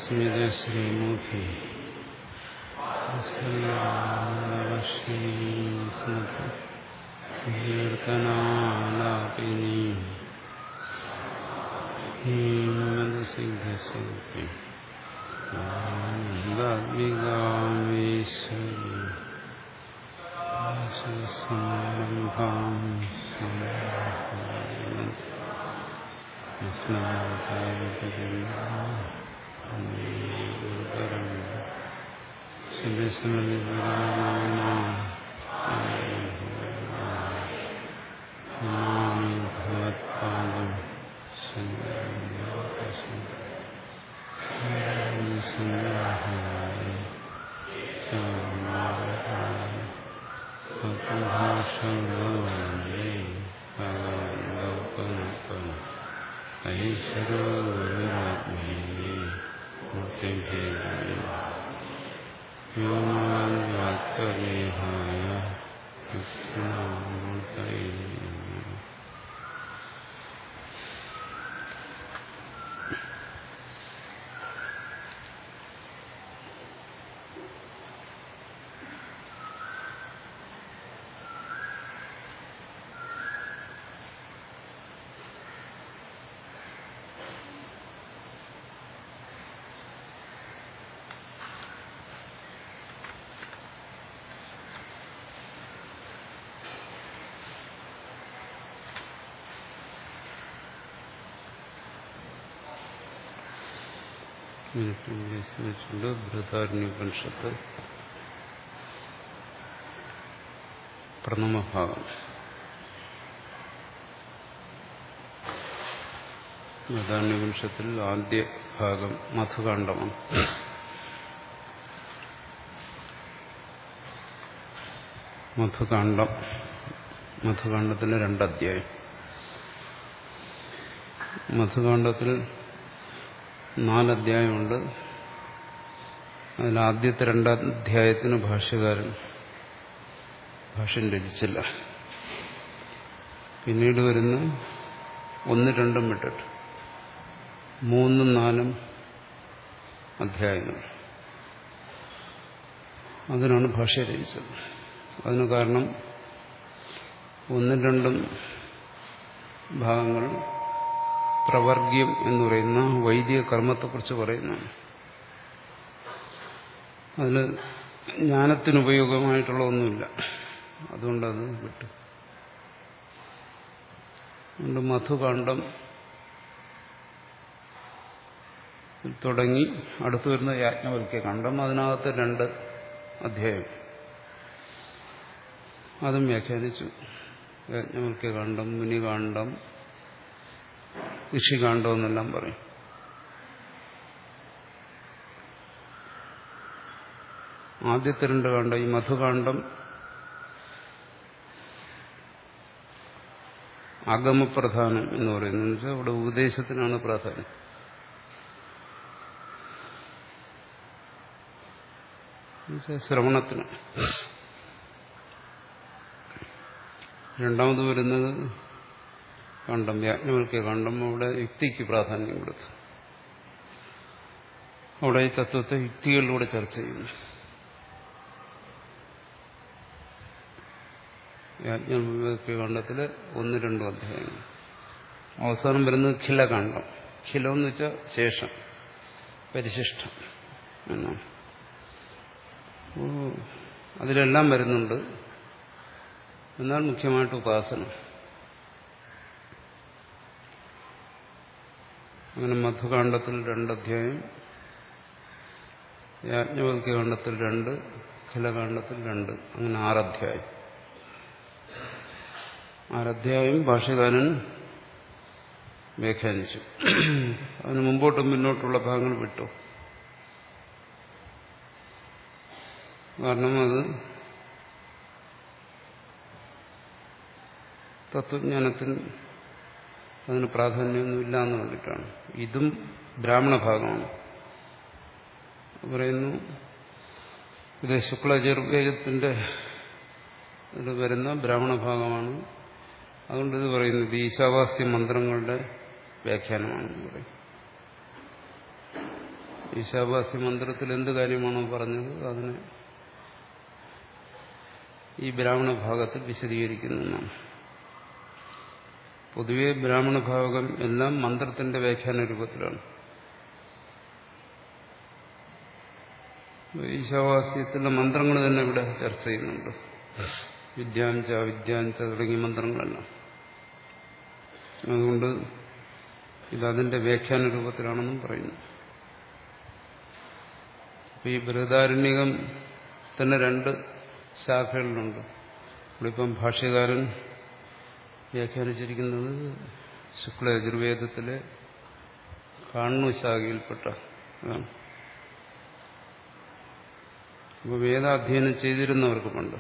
സ്മിത ശ്രീമുഖി കീർത്തനാലാപിനി ഹീമസിദ്ധസിദ്ധി ആത്മികാമേശ്വരി സമാരംഭാം ഭഗവത്പാദം ബൃഹദാരണ്യോപനിഷത്ത് പ്രഥമഭാഗം. ബൃഹദാരണ്യോപനിഷത്തിൽ ആദ്യ ഭാഗം മധുകാണ്ഡമാണ്. മധുകാണ്ഡത്തിന് 2 അധ്യായം. മധുകാണ്ഡത്തിൽ 4 അധ്യായമുണ്ട്. അതിലാദ്യത്തെ 2 അധ്യായത്തിന് ഭാഷ്യകാരൻ ഭാഷ്യം രചിച്ചില്ല. പിന്നീട് വരുന്ന 1, 2 വിട്ടിട്ട് 3, 4 അധ്യായങ്ങൾ, അതിനാണ് ഭാഷ്യം രചിച്ചത്. അതിന് കാരണം 1, 2 ഭാഗങ്ങൾ പ്രവർഗ്യം എന്ന് പറയുന്ന വൈദിക കർമ്മത്തെക്കുറിച്ച് പറയുന്നതാണ്. അതിൽ ജ്ഞാനത്തിനുപയോഗമായിട്ടുള്ള ഒന്നുമില്ല. അതുകൊണ്ടത് വിട്ടു. അതുകൊണ്ട് മധുകാണ്ഡം തുടങ്ങി അടുത്തു വരുന്ന യാജ്ഞവൽക്യ കാണ്ഡം, അതിനകത്ത് 2 അധ്യായം. അതും വ്യാഖ്യാനിച്ചു. യാജ്ഞവൽക്യ കാണ്ഡം, മുനികാണ്ഡം, ഋഷികാണ്ഡം എന്നെല്ലാം പറയും. ആദ്യത്തെ 2 കാണ്ഡം, ഈ മധുകാണ്ഡം ആഗമപ്രധാനം എന്ന് പറയുന്നത്. വെച്ചാൽ അവിടെ ഉപദേശത്തിനാണ് പ്രാധാന്യം. ശ്രവണത്തിന്. രണ്ടാമത് വരുന്നത് കാണ്ഡം, യാജ്ഞവൽക്യ കാണ്ഡം. അവിടെ യുക്തിക്ക് പ്രാധാന്യം കൊടുത്തു. അവിടെ ഈ തത്വത്തെ യുക്തികളിലൂടെ ചർച്ച ചെയ്യുന്നു. യാജ്ഞവൽക്യ കാണ്ഡത്തില് 1, 2 അധ്യായങ്ങൾ. അവസാനം വരുന്നത് ഖിലകാണ്ഡം. ഖിലം എന്ന് വെച്ചാൽ ശേഷം, പരിശിഷ്ടം എന്നാണ്. അതിലെല്ലാം വരുന്നുണ്ട്. എന്നാൽ മുഖ്യമായിട്ട് ഉപാസന. അങ്ങനെ മധുകാണ്ഡത്തിൽ 2 അധ്യായം, യാജ്ഞവൽക്യ കാണ്ഡത്തിൽ 2, ഖിലകാണ്ഡത്തിൽ 2, അങ്ങനെ 6 അധ്യായം. 6 അധ്യായം ഭാഷ്യകാരൻ വ്യാഖ്യാനിച്ചു. അതിന് മുമ്പോട്ടും പിന്നോട്ടുള്ള ഭാഗങ്ങൾ വിട്ടു. കാരണം അത് തത്വജ്ഞാനത്തിന് അതിന് പ്രാധാന്യമൊന്നുമില്ല എന്ന് കണ്ടിട്ടാണ്. ഇതും ബ്രാഹ്മണ ഭാഗമാണ്. പറയുന്നു ഇത് ശുക്ലയജുർവേദത്തിന്റെ ഇത് വരുന്ന ബ്രാഹ്മണ ഭാഗമാണ്. അതുകൊണ്ട് ഇത് പറയുന്നത് ഈശാവാസ്യ മന്ത്രങ്ങളുടെ വ്യാഖ്യാനമാണെന്ന് പറയും. ഈശാവാസ്യ മന്ത്രത്തിൽ എന്ത് കാര്യമാണോ പറഞ്ഞത് അതിനെ ഈ ബ്രാഹ്മണ ഭാഗത്തിൽ വിശദീകരിക്കുന്നതാണ്. പൊതുവെ ബ്രാഹ്മണ ഭാഗം എല്ലാം മന്ത്രത്തിന്റെ വ്യാഖ്യാന രൂപത്തിലാണ്. ഈശാവാസ്യത്തിലെ മന്ത്രങ്ങൾ തന്നെ ഇവിടെ ചർച്ച ചെയ്യുന്നുണ്ട്. വിദ്യാഞ്ച വിദ്യാഞ്ച തുടങ്ങിയ മന്ത്രങ്ങളെല്ലാം. അതുകൊണ്ട് ഇതതിന്റെ വ്യാഖ്യാന രൂപത്തിലാണെന്നും പറയുന്നു. ഈ ബൃഹദാരണ്യകം തന്നെ 2 ശാഖകളിലുണ്ട്. ഇവിടെ ഇപ്പം ഭാഷ്യകാരൻ വ്യാഖ്യാനിച്ചിരിക്കുന്നത് ശുക്ല യജുർവേദത്തിലെ കാണ്വ ശാഖയിൽപ്പെട്ട അതാണ്. അപ്പോൾ വേദാധ്യയനം ചെയ്തിരുന്നവർക്ക് പണ്ട്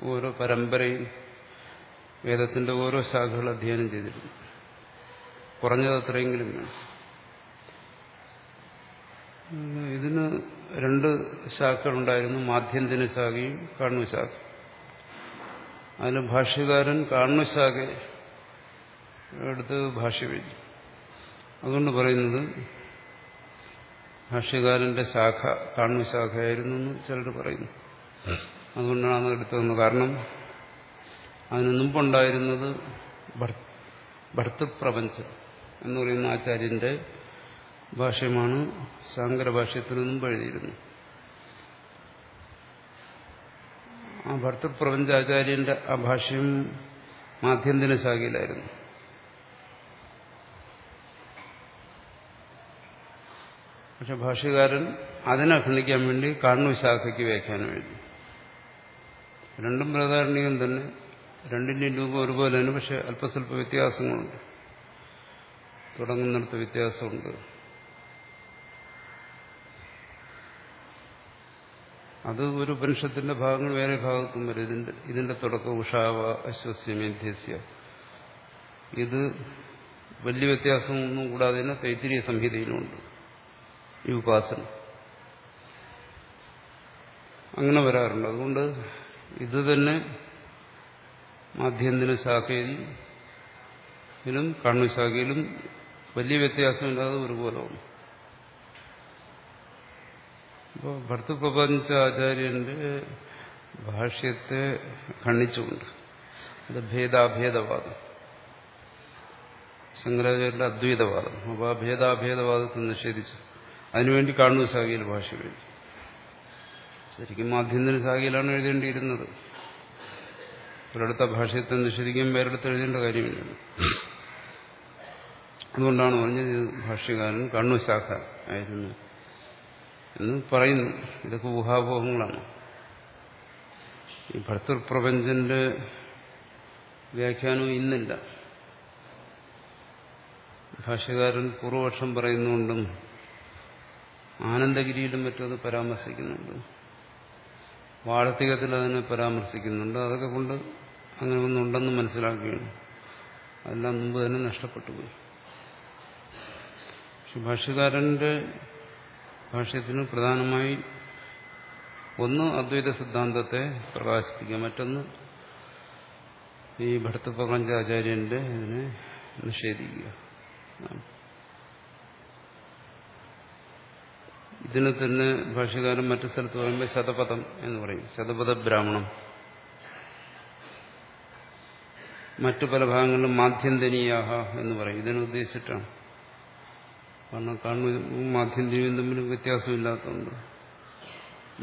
ഓരോ പരമ്പരയിൽ വേദത്തിന്റെ ഓരോ ശാഖകൾ അധ്യയനം ചെയ്തിരുന്നു. കുറഞ്ഞത് അത്രയെങ്കിലും വേണം. ഇതിന് 2 ശാഖകളുണ്ടായിരുന്നു, മാധ്യന്തിന ശാഖയും കാണ്വ ശാഖ. അതിന് ഭാഷ്യകാരൻ കാണ്വ ശാഖ എടുത്ത് ഭാഷ്യം എഴുതി. അതുകൊണ്ട് പറയുന്നത് ഭാഷ്യകാരന്റെ ശാഖ കാണ്വ ശാഖയായിരുന്നു എന്ന് ചിലർ പറയുന്നു. അതുകൊണ്ടാണ് അത് എടുത്തതെന്ന്. കാരണം അതിന് മുമ്പുണ്ടായിരുന്നത് ഭർത്തൃപ്രപഞ്ചം എന്ന് പറയുന്ന ആചാര്യന്റെ ഭാഷ്യമാണ്. ശാങ്കര ഭാഷ്യത്തിന് മുമ്പ് എഴുതിയിരുന്നു. ആ ഭർത്തൃപ്രപഞ്ചാചാര്യന്റെ ആ ഭാഷ്യം മാധ്യന്തിന ശാഖയിലായിരുന്നു. പക്ഷെ ഭാഷ്യകാരൻ അതിനെ ഖണ്ഡിക്കാൻ വേണ്ടി കാണ്വ ശാഖയ്ക്ക് വ്യാഖ്യാനം എഴുതി. 2 ബൃഹദാരണ്യകം തന്നെ, 2ന്റെയും രൂപം ഒരുപോലെ തന്നെ, പക്ഷെ അല്പസ്വല്പ വ്യത്യാസങ്ങളുണ്ട്. തുടങ്ങുന്നിടത്ത് വ്യത്യാസമുണ്ട്. അത് ഒരു ഉപനിഷത്തിന്റെ ഭാഗങ്ങൾ വേറെ ഭാഗത്തും വരും. ഇതിന്റെ തുടക്കം ഉഷാവ അശ്വസ്യമേധ്യസ്യ. ഇത് വലിയ വ്യത്യാസമൊന്നും കൂടാതെ തന്നെ തൈത്തിരീയ സംഹിതയിലുമുണ്ട് ഈ ഉപാസന. അങ്ങനെ വരാറുണ്ട്. അതുകൊണ്ട് ഇത് തന്നെ മാധ്യന്തിന ശാഖയിലും കാണ്വ ശാഖയിലും വലിയ വ്യത്യാസമില്ലാതെ ഒരുപോലെ വന്നു. അപ്പോൾ ഭർത്തൃപ്രപഞ്ചാചാര്യന്റെ ഭാഷ്യത്തെ ഖണ്ഡിച്ചുകൊണ്ട് അത് ഭേദാഭേദവാദം, ശങ്കരാചാര്യന്റെ അദ്വൈതവാദം. അപ്പോൾ ആ ഭേദാഭേദവാദത്തെ നിഷേധിച്ചു. അതിനുവേണ്ടി കാണ്വ ശാഖയിൽ ഭാഷ്യം എഴുതി. ശരിക്കും മാധ്യന്തിന ശാഖയിലാണ് എഴുതേണ്ടിയിരുന്നത്. ഒരിടത്ത ഭാഷ്യത്തെ നിഷേധിക്കാൻ വേറെടുത്ത് എഴുതേണ്ട കാര്യമില്ല. അതുകൊണ്ടാണ് പറഞ്ഞത് ഭാഷ്യകാരൻ കാണ്വ ശാഖ ആയിരുന്നു എന്ന് പറയുന്നു. ഇതൊക്കെ ഊഹാപോഹങ്ങളാണ്. ഈ ഭർത്തൃപ്രപഞ്ചന്റെ വ്യാഖ്യാനവും ഇന്നില്ല. ഭാഷ്യകാരൻ പൂർവപക്ഷം പറയുന്നുകൊണ്ടും ആനന്ദഗിരിയിലും മറ്റും അത് പരാമർശിക്കുന്നുണ്ട്. വാർത്തികത്തിൽ അതിനെ പരാമർശിക്കുന്നുണ്ട്. അതൊക്കെ കൊണ്ട് അങ്ങനെ ഒന്നുണ്ടെന്ന് മനസ്സിലാക്കുകയാണ്. അതെല്ലാം മുമ്പ് തന്നെ നഷ്ടപ്പെട്ടു പോയി. പക്ഷെ ഭാഷ്യകാരന്റെ ഭാഷ്യത്തിന് പ്രധാനമായി ഒന്ന് അദ്വൈത സിദ്ധാന്തത്തെ പ്രകാശിപ്പിക്കുക, മറ്റൊന്ന് ഈ ഭർത്തൃപ്രപഞ്ചാചാര്യന്റെ ഇതിനെ നിഷേധിക്കുക. ഇതിനെ തന്നെ ഭാഷ്യകാരൻ മറ്റു സ്ഥലത്ത് പറയുമ്പോൾ ശതപഥം എന്ന് പറയും, ശതപഥ ബ്രാഹ്മണം. മറ്റു പല ഭാഗങ്ങളിലും മാധ്യന്തനീയാഹ എന്ന് പറയും. ഇതിനുദ്ദേശിച്ചിട്ടാണ്. കാരണം മാധ്യന്തനീയും തമ്മിൽ വ്യത്യാസമില്ലാത്തതുകൊണ്ട്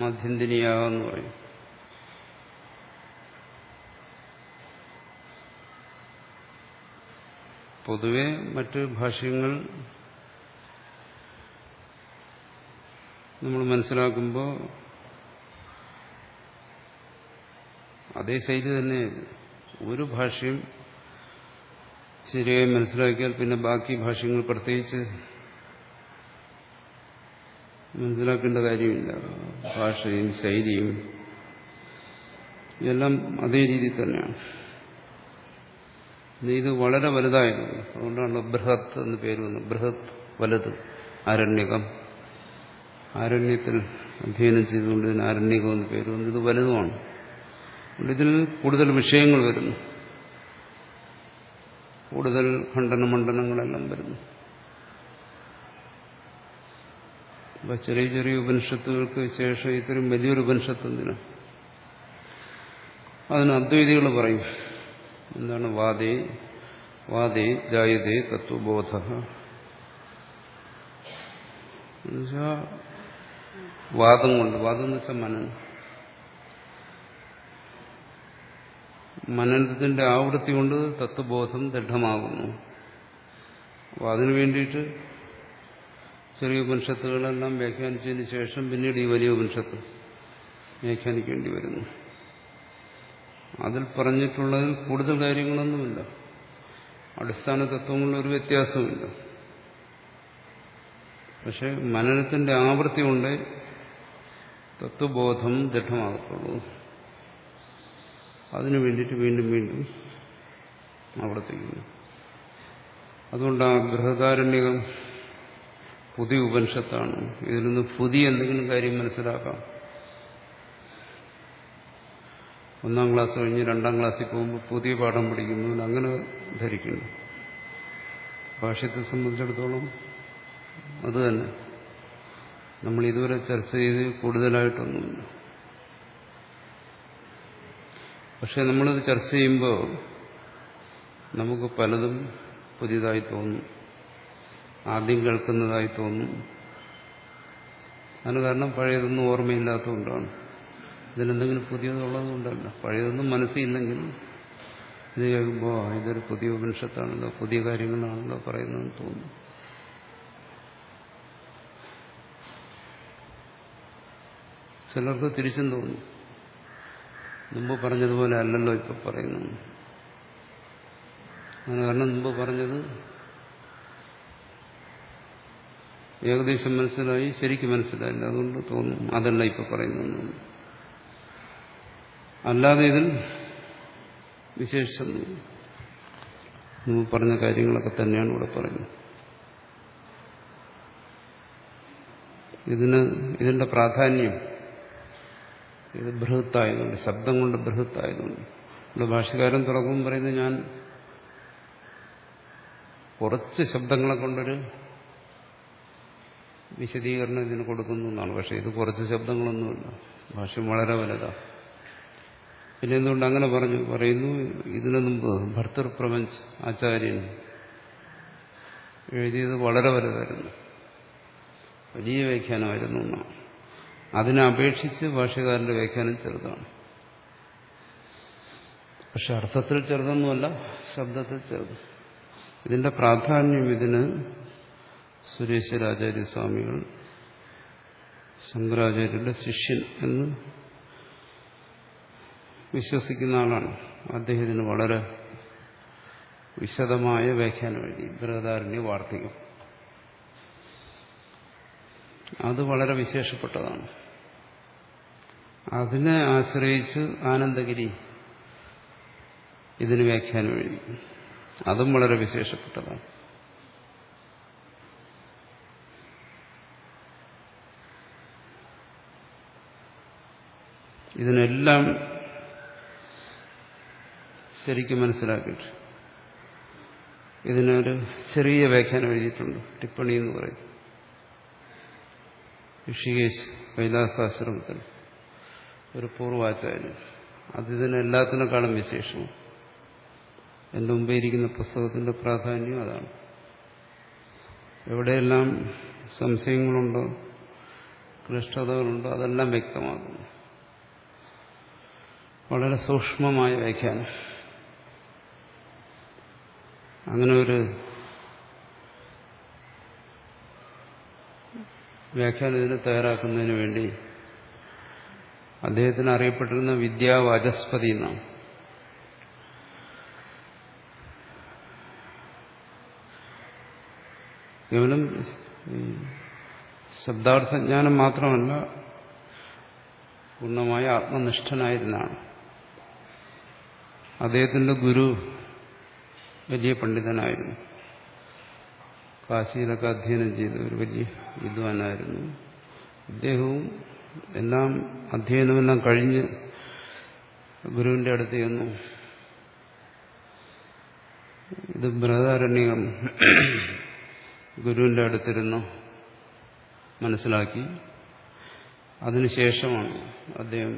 മാധ്യന്തനീയാഹ എന്ന് പറയും. പൊതുവെ മറ്റ് ഭാഷ്യങ്ങൾ നമ്മൾ മനസ്സിലാക്കുമ്പോൾ അതേ ശൈലി തന്നെ. ഒരു ഭാഷ്യം ശരിയായി മനസ്സിലാക്കിയാൽ പിന്നെ ബാക്കി ഭാഷ്യങ്ങൾ പ്രത്യേകിച്ച് മനസ്സിലാക്കേണ്ട കാര്യമില്ല. ഭാഷയും ശൈലിയും എല്ലാം അതേ രീതിയിൽ തന്നെയാണ്. ഇത് വളരെ വലുതായിരുന്നു. അതുകൊണ്ടാണ് ബൃഹത്ത് എന്ന് പേര് വന്നത്. ബൃഹത്ത്, വലുത്. ആരണ്യകം, ആരണ്യത്തിൽ അധ്യയനം ചെയ്തുകൊണ്ട് ഇതിന് ആരണ്യകം എന്ന് പേര് വന്നു. ഇത് വലുതുമാണ്. ഇതിൽ കൂടുതൽ വിഷയങ്ങൾ വരുന്നു, കൂടുതൽ ഖണ്ഡനമണ്ഡനങ്ങളെല്ലാം വരുന്നു. അപ്പൊ ചെറിയ ചെറിയ ഉപനിഷത്തുകൾക്ക് ശേഷം ഇത്രയും വലിയൊരു ഉപനിഷത്ത് എന്തിനാ? അതിന് അദ്വൈതികൾ പറയും എന്താണ്? വാദേ ജായതേ തത്വബോധ. എന്നുവെച്ചാൽ വാദം കൊണ്ട്, വാദം എന്ന് വെച്ചാൽ മനനത്തിന്റെ ആവൃത്തി കൊണ്ട് തത്വബോധം ദൃഢമാകുന്നു. അപ്പോൾ അതിനു വേണ്ടിയിട്ട് ചെറിയ ഉപനിഷത്തുകളെല്ലാം വ്യാഖ്യാനിച്ചതിന് ശേഷം പിന്നീട് ഈ വലിയ ഉപനിഷത്ത് വ്യാഖ്യാനിക്കേണ്ടി വരുന്നു. അതിൽ പറഞ്ഞിട്ടുള്ളതിൽ കൂടുതൽ കാര്യങ്ങളൊന്നുമില്ല, അടിസ്ഥാന തത്വങ്ങളിൽ ഒരു വ്യത്യാസമില്ല. പക്ഷെ മനനത്തിന്റെ ആവൃത്തി കൊണ്ട് തത്വബോധം ദൃഢമാകത്തുള്ളൂ. അതിനു വേണ്ടിയിട്ട് വീണ്ടും വീണ്ടും ആവർത്തിക്കുന്നു. അതുകൊണ്ട് ആ ബൃഹദാരണ്യകം പുതിയ ഉപനിഷത്താണ്. ഇതിൽ നിന്ന് പുതിയ എന്തെങ്കിലും കാര്യം മനസ്സിലാക്കാം. 1ാം ക്ലാസ് കഴിഞ്ഞ് 2ാം ക്ലാസ്സിൽ പോകുമ്പോൾ പുതിയ പാഠം പഠിക്കുന്നു, അങ്ങനെ ധരിക്കുന്നു. ഭാഷ്യത്തെ സംബന്ധിച്ചിടത്തോളം അത് തന്നെ. നമ്മൾ ഇതുവരെ ചർച്ച ചെയ്ത് കൂടുതലായിട്ടൊന്നുമില്ല. പക്ഷെ നമ്മളിത് ചർച്ച ചെയ്യുമ്പോൾ നമുക്ക് പലതും പുതിയതായി തോന്നും, ആദ്യം കേൾക്കുന്നതായി തോന്നും. അതിന് കാരണം പഴയതൊന്നും ഓർമ്മയില്ലാത്തതുകൊണ്ടാണ്. ഇതിലെന്തെങ്കിലും പുതിയതുള്ളതുകൊണ്ടല്ല. പഴയതൊന്നും മനസ്സിലില്ലെങ്കിൽ ഇത് കേൾക്കുമ്പോൾ ഇതൊരു പുതിയ ഉപനിഷത്താണല്ലോ, പുതിയ കാര്യങ്ങളാണല്ലോ പറയുന്നതെന്ന് തോന്നും. ചിലർക്ക് തിരിച്ചും തോന്നും, മുമ്പ് പറഞ്ഞതുപോലെ അല്ലല്ലോ ഇപ്പൊ പറയുന്നു. അതിന് കാരണം മുമ്പ് പറഞ്ഞത് ഏകദേശം മനസ്സിലായി, ശരിക്കും മനസ്സിലായില്ല, അതുകൊണ്ട് തോന്നും അതല്ല ഇപ്പൊ പറയുന്നു. അല്ലാതെ ഇതിൽ വിശേഷിച്ചൊന്നും മുമ്പ് പറഞ്ഞ കാര്യങ്ങളൊക്കെ തന്നെയാണ് ഇവിടെ പറയുന്നത്. ഇതിന്റെ പ്രാധാന്യം ഇത് ബൃഹത്തായതുകൊണ്ട്, ശബ്ദം കൊണ്ട് ബൃഹത്തായതുകൊണ്ട്. ഇവിടെ ഭാഷ്യകാരൻ തുടക്കം പറയുന്നത് ഞാൻ കുറച്ച് ശബ്ദങ്ങളെ കൊണ്ടൊരു വിശദീകരണം ഇതിന് കൊടുക്കുന്നു എന്നാണ്. പക്ഷെ ഇത് കുറച്ച് ശബ്ദങ്ങളൊന്നുമില്ല, ഭാഷ്യം വളരെ വലുതാണ്. പിന്നെ എന്തുകൊണ്ട് അങ്ങനെ പറയുന്നു? ഇതിനു മുമ്പ് ഭർത്തൃപ്രപഞ്ച ആചാര്യൻ എഴുതിയത് വളരെ വലുതായിരുന്നു, വലിയ വ്യാഖ്യാനമായിരുന്നു എന്നാണ്. അതിനെ അപേക്ഷിച്ച് ഭാഷ്യകാരന്റെ വ്യാഖ്യാനം ചെറുതാണ്. പക്ഷെ അർത്ഥത്തിൽ ചെറുതൊന്നുമല്ല, ശബ്ദത്തിൽ ചെറുത്. ഇതിന്റെ പ്രാധാന്യം ഇതിന് സുരേശ്വരാചാര്യസ്വാമികൾ ശങ്കരാചാര്യരുടെ ശിഷ്യൻ എന്ന് വിശ്വസിക്കുന്ന ആളാണ്. അദ്ദേഹത്തിന് വളരെ വിശദമായ വ്യാഖ്യാനം എഴുതി, ബൃഹദാരണ്യ വാർത്തികം. അത് വളരെ വിശേഷപ്പെട്ടതാണ്. അതിനെ ആശ്രയിച്ച് ആനന്ദഗിരി ഇതിന് വ്യാഖ്യാനം എഴുതി, അതും വളരെ വിശേഷപ്പെട്ടതാണ്. ഇതിനെല്ലാം ശരിക്കും മനസ്സിലാക്കിയിട്ട് ഇതിനൊരു ചെറിയ വ്യാഖ്യാനം എഴുതിയിട്ടുണ്ട്, ടിപ്പണി എന്ന് പറയും. ഋഷികേശ് കൈലാസാശ്രമത്തിൽ ഒരു പൂർവാചാര്യൻ, അതിതിനെല്ലാത്തിനേക്കാളും വിശേഷവും. എൻ്റെ മുമ്പേ ഇരിക്കുന്ന പുസ്തകത്തിന്റെ പ്രാധാന്യം അതാണ്. എവിടെയെല്ലാം സംശയങ്ങളുണ്ടോ, ക്ലിഷ്ടതകളുണ്ടോ, അതെല്ലാം വ്യക്തമാക്കുന്നു. വളരെ സൂക്ഷ്മമായ വ്യാഖ്യാനം. അങ്ങനെ ഒരു വ്യാഖ്യാനത്തിന് തയ്യാറാക്കുന്നതിന് വേണ്ടി അദ്ദേഹത്തിന് അറിയപ്പെട്ടിരുന്ന വിദ്യാവാചസ്പതി എന്നാണ്. കേവലം ശബ്ദാർത്ഥജ്ഞാനം മാത്രമല്ല, പൂർണ്ണമായ ആത്മനിഷ്ഠനായിരുന്നാണ്. അദ്ദേഹത്തിന്റെ ഗുരു വലിയ പണ്ഡിതനായിരുന്നു, കാശിയിലൊക്കെ അധ്യയനം ചെയ്ത ഒരു വലിയ വിദ്വാനായിരുന്നു. ഇദ്ദേഹവും എല്ലാം അധ്യയനമെല്ലാം കഴിഞ്ഞ് ഗുരുവിന്റെ അടുത്ത് ചെന്നു. ഇത് ബൃഹദാരണ്യകം ഗുരുവിന്റെ അടുത്തിരുന്ന് മനസ്സിലാക്കി. അതിനുശേഷമാണ് അദ്ദേഹം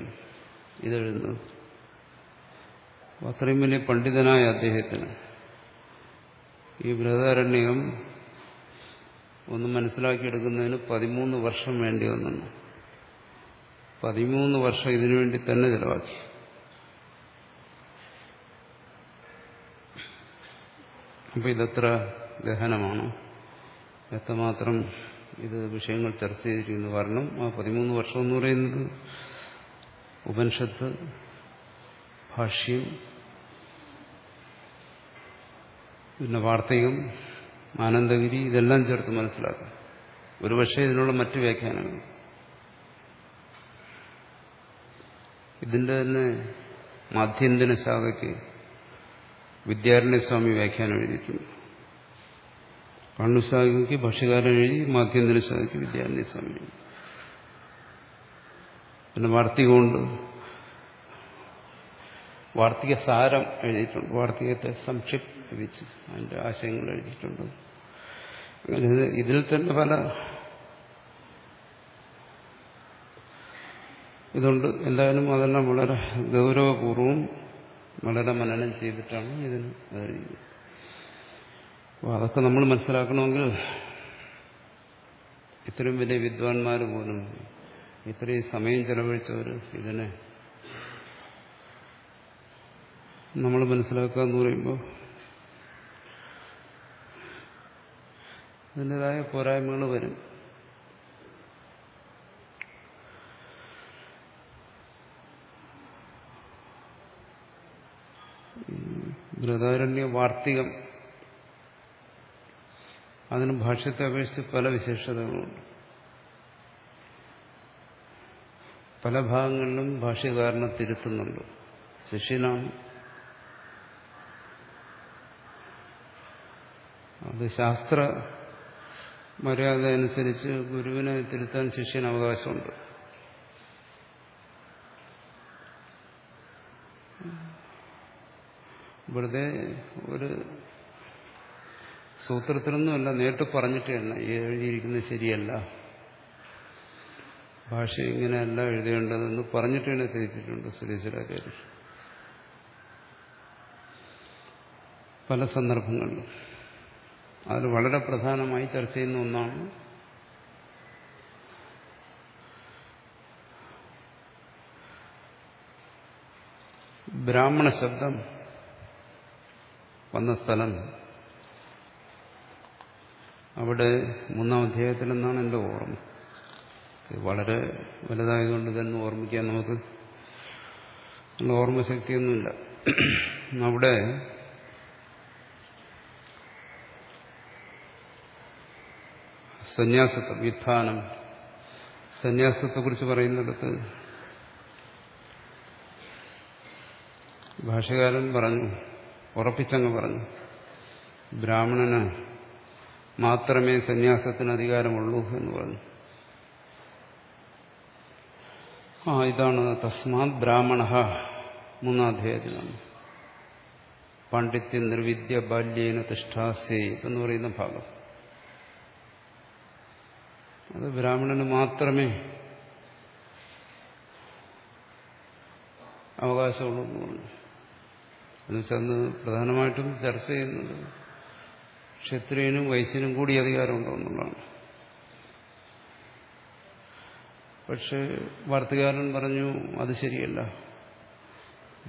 ഇതെഴുതുന്നത്. അത്രയും വലിയ പണ്ഡിതനായ അദ്ദേഹത്തിന് ഈ ബൃഹദാരണ്യകം ഒന്ന് മനസ്സിലാക്കിയെടുക്കുന്നതിന് 13 വർഷം വേണ്ടി വന്നു. 13 വർഷം ഇതിനു വേണ്ടി തന്നെ ചെലവാക്കി. അപ്പോൾ ഇതെത്ര ഗഹനമാണ്, എത്രമാത്രം ഇത് വിഷയങ്ങൾ ചർച്ച ചെയ്തിരിക്കുന്നു. കാരണം ആ 13 വർഷം എന്ന് പറയുന്നത് ഉപനിഷത്ത്, ഭാഷ്യം, പിന്നെ വാർത്തികം, ആനന്ദഗിരി, ഇതെല്ലാം ചേർത്ത് മനസ്സിലാക്കാം. ഒരുപക്ഷെ ഇതിനുള്ള മറ്റു വ്യാഖ്യാനങ്ങൾ. ഇതിന്റെ തന്നെ മാധ്യന്തിന ശാഖയ്ക്ക് വിദ്യാരണ്യസ്വാമി വ്യാഖ്യാനം എഴുതിയിട്ടുണ്ട്. കണ്ണുശാഖയ്ക്ക് ഭാഷ്യകാരൻ എഴുതി, മാധ്യന്തിന ശാഖയ്ക്ക് വിദ്യാരണ്യസ്വാമി എഴുതി. പിന്നെ വാർത്തികമുണ്ട്, വാർത്തിക സാരം എഴുതിയിട്ടുണ്ട്. വാർത്തികത്തെ സംക്ഷിപ്തിച്ച് അതിന്റെ ആശയങ്ങൾ എഴുതിയിട്ടുണ്ട്. അങ്ങനെ ഇതിൽ തന്നെ പല ഇതുണ്ട്. എന്തായാലും അതെല്ലാം വളരെ ഗൗരവപൂർവം വളരെ മനനം ചെയ്തിട്ടാണ് ഇതിന് എഴുതിയത്. അപ്പോൾ അതൊക്കെ നമ്മൾ മനസ്സിലാക്കണമെങ്കിൽ ഇത്രയും വലിയ വിദ്വാൻമാർ പോലും, ഇത്രയും സമയം ചെലവഴിച്ചവർ ഇതിനെ നമ്മൾ മനസ്സിലാക്കുക എന്ന് പറയുമ്പോൾ അതിൻ്റെതായ പോരായ്മകൾ വരും. ബൃഹദാരണ്യ വാർത്തികം അതിന് ഭാഷ്യത്തെ അപേക്ഷിച്ച് പല വിശേഷതകളുണ്ട്. പല ഭാഗങ്ങളിലും ഭാഷ്യകാരനെ തിരുത്തുന്നുണ്ട്. ശിഷ്യനാണ്. അത് ശാസ്ത്ര മര്യാദ അനുസരിച്ച് ഗുരുവിനെ തിരുത്താൻ ശിഷ്യന് അവകാശമുണ്ട്. വെറുതെ ഒരു സൂത്രത്തിനൊന്നുമല്ല, നേരിട്ട് പറഞ്ഞിട്ട് തന്നെ ഈ എഴുതിയിരിക്കുന്നത് ശരിയല്ല, ഭാഷ ഇങ്ങനെയല്ല എഴുതേണ്ടതെന്ന് പറഞ്ഞിട്ട് തന്നെ തിരുത്തിയിട്ടുണ്ട് സുരേശ്വരാചാര്യർ പല സന്ദർഭങ്ങളിലും. അതിൽ വളരെ പ്രധാനമായി ചർച്ച ചെയ്യുന്ന ഒന്നാണ് ബ്രാഹ്മണ ശബ്ദം വന്ന സ്ഥലം. അവിടെ 3-ാം അധ്യായത്തിലെന്നാണ് എൻ്റെ ഓർമ്മ. വളരെ വലുതായതുകൊണ്ട് തന്നെ ഓർമ്മിക്കാൻ നമുക്ക് ഓർമ്മശക്തിയൊന്നുമില്ല. അവിടെ സന്യാസത്വം, വിധാനം, സന്യാസത്തെക്കുറിച്ച് പറയുന്നിടത്ത് ഭാഷകാരൻ പറഞ്ഞു, ഉറപ്പിച്ചങ്ങ് പറഞ്ഞു, ബ്രാഹ്മണന് മാത്രമേ സന്യാസത്തിന് അധികാരമുള്ളൂ എന്ന് പറഞ്ഞു. ഇതാണ് തസ്മാത് ബ്രാഹ്മണ 3-ാം അധ്യായത്തിലാണ്. പാണ്ഡിത്യ നിർവിദ്യ ബാല്യേന തിഷ്ഠാസേ എന്ന് പറയുന്ന ഭാഗം. അത് ബ്രാഹ്മണന് മാത്രമേ അവകാശമുള്ളൂ എന്ന് പറഞ്ഞു. എന്നുവെച്ചാൽ അന്ന് പ്രധാനമായിട്ടും ചർച്ച ചെയ്യുന്നത് ക്ഷത്രിയനും വൈശ്യനും കൂടി അധികാരമുണ്ടോ എന്നുള്ളതാണ്. പക്ഷെ വാർത്തകാരൻ പറഞ്ഞു അത് ശരിയല്ല,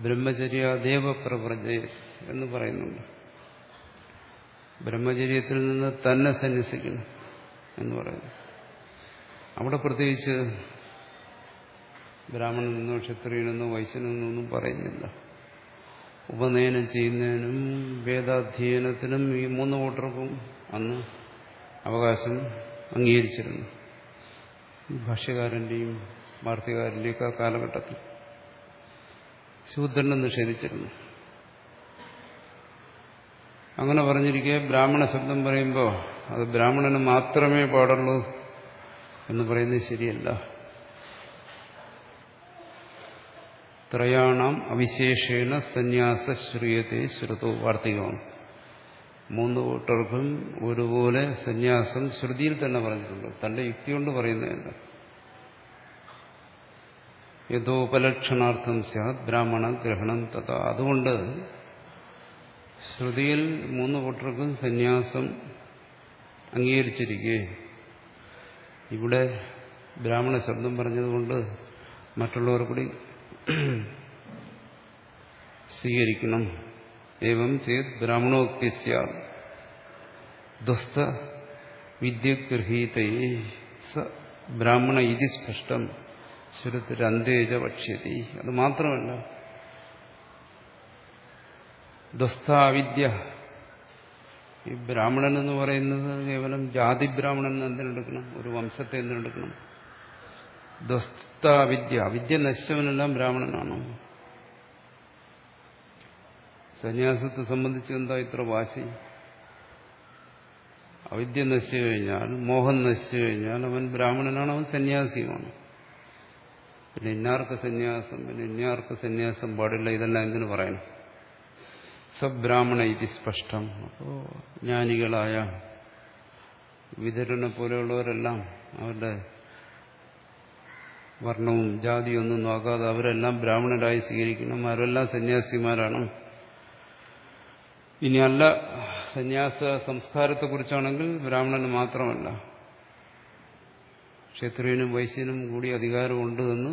ബ്രഹ്മചര്യ ദേവപ്രവ്രജ എന്ന് പറയുന്നുണ്ട്. ബ്രഹ്മചര്യത്തിൽ നിന്ന് തന്നെ സന്യസിക്കണം എന്ന് പറയുന്നു. അവിടെ പ്രത്യേകിച്ച് ബ്രാഹ്മണനെന്നോ ക്ഷത്രിയനെന്നോ വൈശ്യനെന്നൊന്നും പറയുന്നില്ല. ഉപനയനം ചെയ്യുന്നതിനും വേദാധ്യയനത്തിനും ഈ 3 കൂട്ടർക്കും അന്ന് അവകാശം അംഗീകരിച്ചിരുന്നു. ഭാഷ്യകാരന്റെയും വാർത്തകാരന്റെയൊക്കെ ആ കാലഘട്ടത്തിൽ ശൂദ്രനെ നിഷേധിച്ചിരുന്നു. അങ്ങനെ പറഞ്ഞിരിക്കെ ബ്രാഹ്മണ ശബ്ദം പറയുമ്പോൾ അത് ബ്രാഹ്മണന് മാത്രമേ പാടുള്ളൂ എന്ന് പറയുന്നത് ശരിയല്ല. ത്രയാണാം അവിശേഷേണ സന്യാസ ശ്രീയത്തെ ശ്രുതോ വാർത്തികമാണ്. 3 കൂട്ടർക്കും ഒരുപോലെ സന്യാസം ശ്രുതിയിൽ തന്നെ പറഞ്ഞിട്ടുണ്ട്. തന്റെ യുക്തി കൊണ്ട് പറയുന്നതല്ല. യഥോപലക്ഷണാർത്ഥം സ്യാത് ബ്രാഹ്മണ ഗ്രഹണം തഥാ. അതുകൊണ്ട് ശ്രുതിയിൽ 3 കൂട്ടർക്കും സന്യാസം അംഗീകരിച്ചിരിക്കെ ഇവിടെ ബ്രാഹ്മണ ശബ്ദം പറഞ്ഞതുകൊണ്ട് മറ്റുള്ളവർ കൂടി സ്വീകരിക്കണം. ഏവം ചേത് ബ്രാഹ്മണോക്തി സ്യാത് ദുസ്ത വിദ്യഗൃഹീതൈ സ ബ്രാഹ്മണ ഇതി സ്പഷ്ടം ശ്രുതിരന്തേജ വക്ഷ്യതി. അത് മാത്രമല്ല, ദുസ്താവിദ്യ, ഈ ബ്രാഹ്മണൻ എന്ന് പറയുന്നത് കേവലം ജാതി ബ്രാഹ്മണൻ എന്തിനെടുക്കണം? ഒരു വംശത്തെ എന്തിനെടുക്കണം? ദുസ്താവിദ്യ, അവിദ്യ നശിച്ചവനെല്ലാം ബ്രാഹ്മണനാണ്. സന്യാസത്തെ സംബന്ധിച്ച് എന്താ ഇത്ര വാശി? അവിദ്യ നശിച്ചു കഴിഞ്ഞാൽ, മോഹം നശിച്ചു കഴിഞ്ഞാൽ അവൻ ബ്രാഹ്മണനാണ്, അവൻ സന്യാസിയുമാണ്. പിന്നെ ഇന്നാർക്ക് സന്യാസം, പിന്നെ ഇന്നാർക്ക് സന്യാസം പാടില്ല, ഇതെല്ലാം എന്തിനു പറയണം? സബ്രാഹ്മണ ഇത് സ്പഷ്ടം. അപ്പോൾ ജ്ഞാനികളായ വിതുരനെ പോലെയുള്ളവരെല്ലാം അവരുടെ വർണ്ണവും ജാതിയും ഒന്നും നോക്കാതെ അവരെല്ലാം ബ്രാഹ്മണരായി സ്വീകരിക്കണം. അവരെല്ലാം സന്യാസിമാരാണ്. ഇനി അല്ല, സന്യാസ സംസ്കാരത്തെക്കുറിച്ചാണെങ്കിൽ ബ്രാഹ്മണന് മാത്രമല്ല, ക്ഷത്രിയനും വൈശ്യനും കൂടി അധികാരമുണ്ട് എന്ന്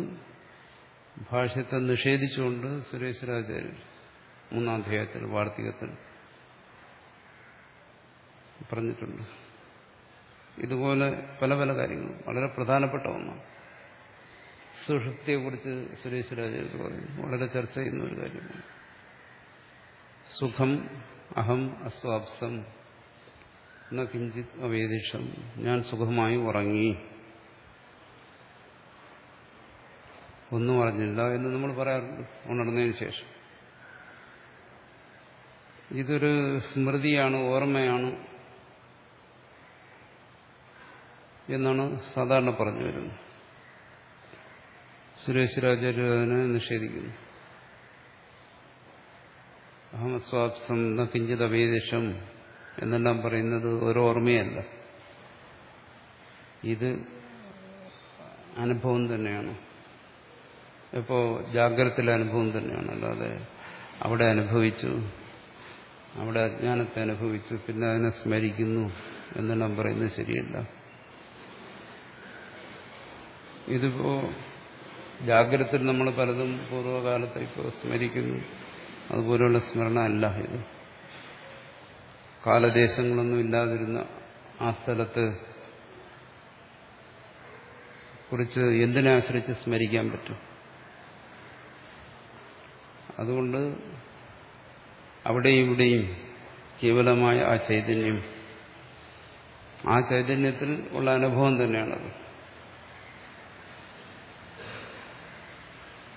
ഭാഷ്യത്തെ നിഷേധിച്ചുകൊണ്ട് സുരേശ്വരാചാര്യർ 3-ാം അധ്യായത്തിൽ വാർത്തികത്തിൽ പറഞ്ഞിട്ടുണ്ട്. ഇതുപോലെ പല പല കാര്യങ്ങളും വളരെ പ്രധാനപ്പെട്ട ഒന്നാണ്. സുഷുപ്തിയെക്കുറിച്ച് സുരേശ്വരാചാര്യർ പറയുന്നു, വളരെ ചർച്ച ചെയ്യുന്ന ഒരു കാര്യമാണ്. സുഖം അഹം അസ്വാപ്സം ന കിഞ്ചിത് അവേദിഷം. ഞാൻ സുഖമായി ഉറങ്ങി, ഒന്നും അറിഞ്ഞില്ല എന്ന് നമ്മൾ പറയാറുണ്ട് ഉണർന്നതിന് ശേഷം. ഇതൊരു സ്മൃതിയാണ്, ഓർമ്മയാണ് എന്നാണ് സാധാരണ പറഞ്ഞു വരുന്നത്. സുരേശ്വരാചാര്യർ അതിനെ നിഷേധിക്കുന്നു. അഹമസ്വാപ്സം ന കിഞ്ചിത് അവേദിഷം എന്നെല്ലാം പറയുന്നത് ഒരു ഓർമ്മയല്ല, ഇത് അനുഭവം തന്നെയാണ്. ഇപ്പോൾ ജാഗ്രതയിലെ അനുഭവം തന്നെയാണ്. അല്ലാതെ അവിടെ അനുഭവിച്ചു, അവിടെ അജ്ഞാനത്തെ അനുഭവിച്ചു, പിന്നെ അതിനെ സ്മരിക്കുന്നു എന്നെല്ലാം പറയുന്നത് ശരിയല്ല. ഇതിപ്പോ ജാഗ്രതയിൽ നമ്മൾ പലതും പൂർവ്വകാലത്തെ ഇപ്പോൾ സ്മരിക്കുന്നു, അതുപോലെയുള്ള സ്മരണ അല്ല ഇത്. കാലദേശങ്ങളൊന്നും ഇല്ലാതിരുന്ന ആ സ്ഥലത്ത് കുറിച്ച് എന്തിനെ ആശ്രയിച്ച് സ്മരിക്കാൻ പറ്റും? അതുകൊണ്ട് അവിടെയും ഇവിടെയും കേവലമായ ആ ചൈതന്യം, ആ ചൈതന്യത്തിൽ ഉള്ള അനുഭവം തന്നെയാണത്.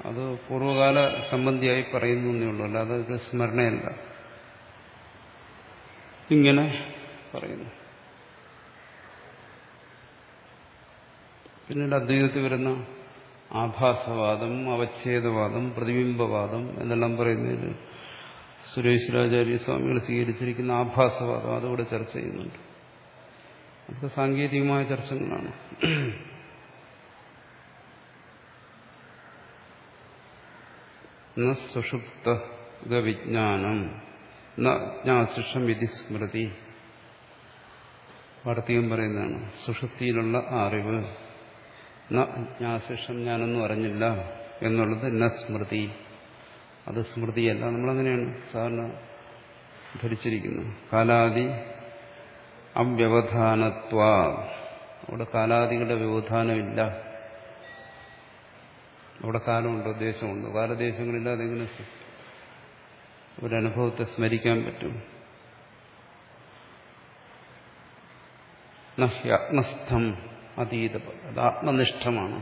അത് പൂർവ്വകാല സംബന്ധിയായി പറയുന്നു എന്നേ ഉള്ളൂ, അല്ലാതെ ഒരു സ്മരണയല്ല. ഇങ്ങനെ പറയുന്നു. പിന്നീട് അദ്വൈതത്തിൽ വരുന്ന ആഭാസവാദം, അവച്ഛേദവാദം, പ്രതിബിംബവാദം എന്നെല്ലാം പറയുന്നതിൽ സുരേശ്വരാചാര്യ സ്വാമികൾ സ്വീകരിച്ചിരിക്കുന്ന ആഭാസവാദം അതിവിടെ ചർച്ച ചെയ്യുന്നുണ്ട്. അതൊക്കെ സാങ്കേതികമായ ചർച്ചകളാണ്. ന സുഷുപ്ത വിജ്ഞാനം ന ജ്ഞാസിഷം വിധി സ്മൃതി. വാർത്തികം പറയുന്നതാണ്. സുഷുപ്തിയിലുള്ള അറിവ്, ന ജ്ഞാസിഷം ഞാനൊന്നും അറിഞ്ഞില്ല എന്നുള്ളത് ന സ്മൃതി, അത് സ്മൃതിയല്ല. നമ്മളങ്ങനെയാണ് സാധാരണ ധരിച്ചിരിക്കുന്നത്. കാലാദി അവ്യവധാനത്വ, അവിടെ കാലാദികളുടെ വ്യവധാനമില്ല. അവിടെ കാലമുണ്ടോ, ദേശമുണ്ടോ? കാലദേശങ്ങളില്ലാതെ എങ്ങനെ ഒരനുഭവത്തെ സ്മരിക്കാൻ പറ്റും? ആത്മസ്ഥം അതീത, അത് ആത്മനിഷ്ഠമാണ്,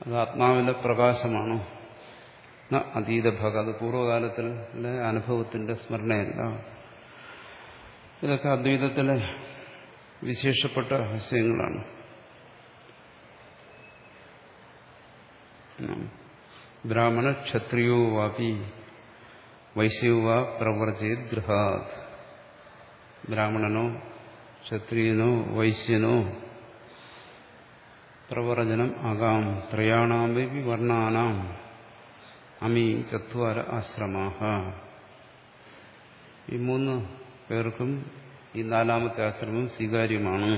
അത് ആത്മാവിന്റെ പ്രകാശമാണ്. അതീതഭഗ, അത് പൂർവ്വകാലത്തിലെ അനുഭവത്തിന്റെ സ്മരണയല്ല. ഇതൊക്കെ അദ്വൈതത്തിലെ വിശേഷപ്പെട്ട ആശയങ്ങളാണ്. ബ്രാഹ്മണ ക്ഷത്രിയോ വാപി വൈശ്യോ വാ പ്രവർജേത് ഗൃഹാത്. ബ്രാഹ്മണനോ ക്ഷത്രിയനോ വൈശ്യനോ പ്രവർജനം ആകാം. ത്രയാണാമപി വർണ്ണാനാം അമി ചത്വാര ആശ്രമാഃ. ഈ 3 പേർക്കും ഈ 4ാമത്തെ ആശ്രമം സ്വീകാര്യമാണ്.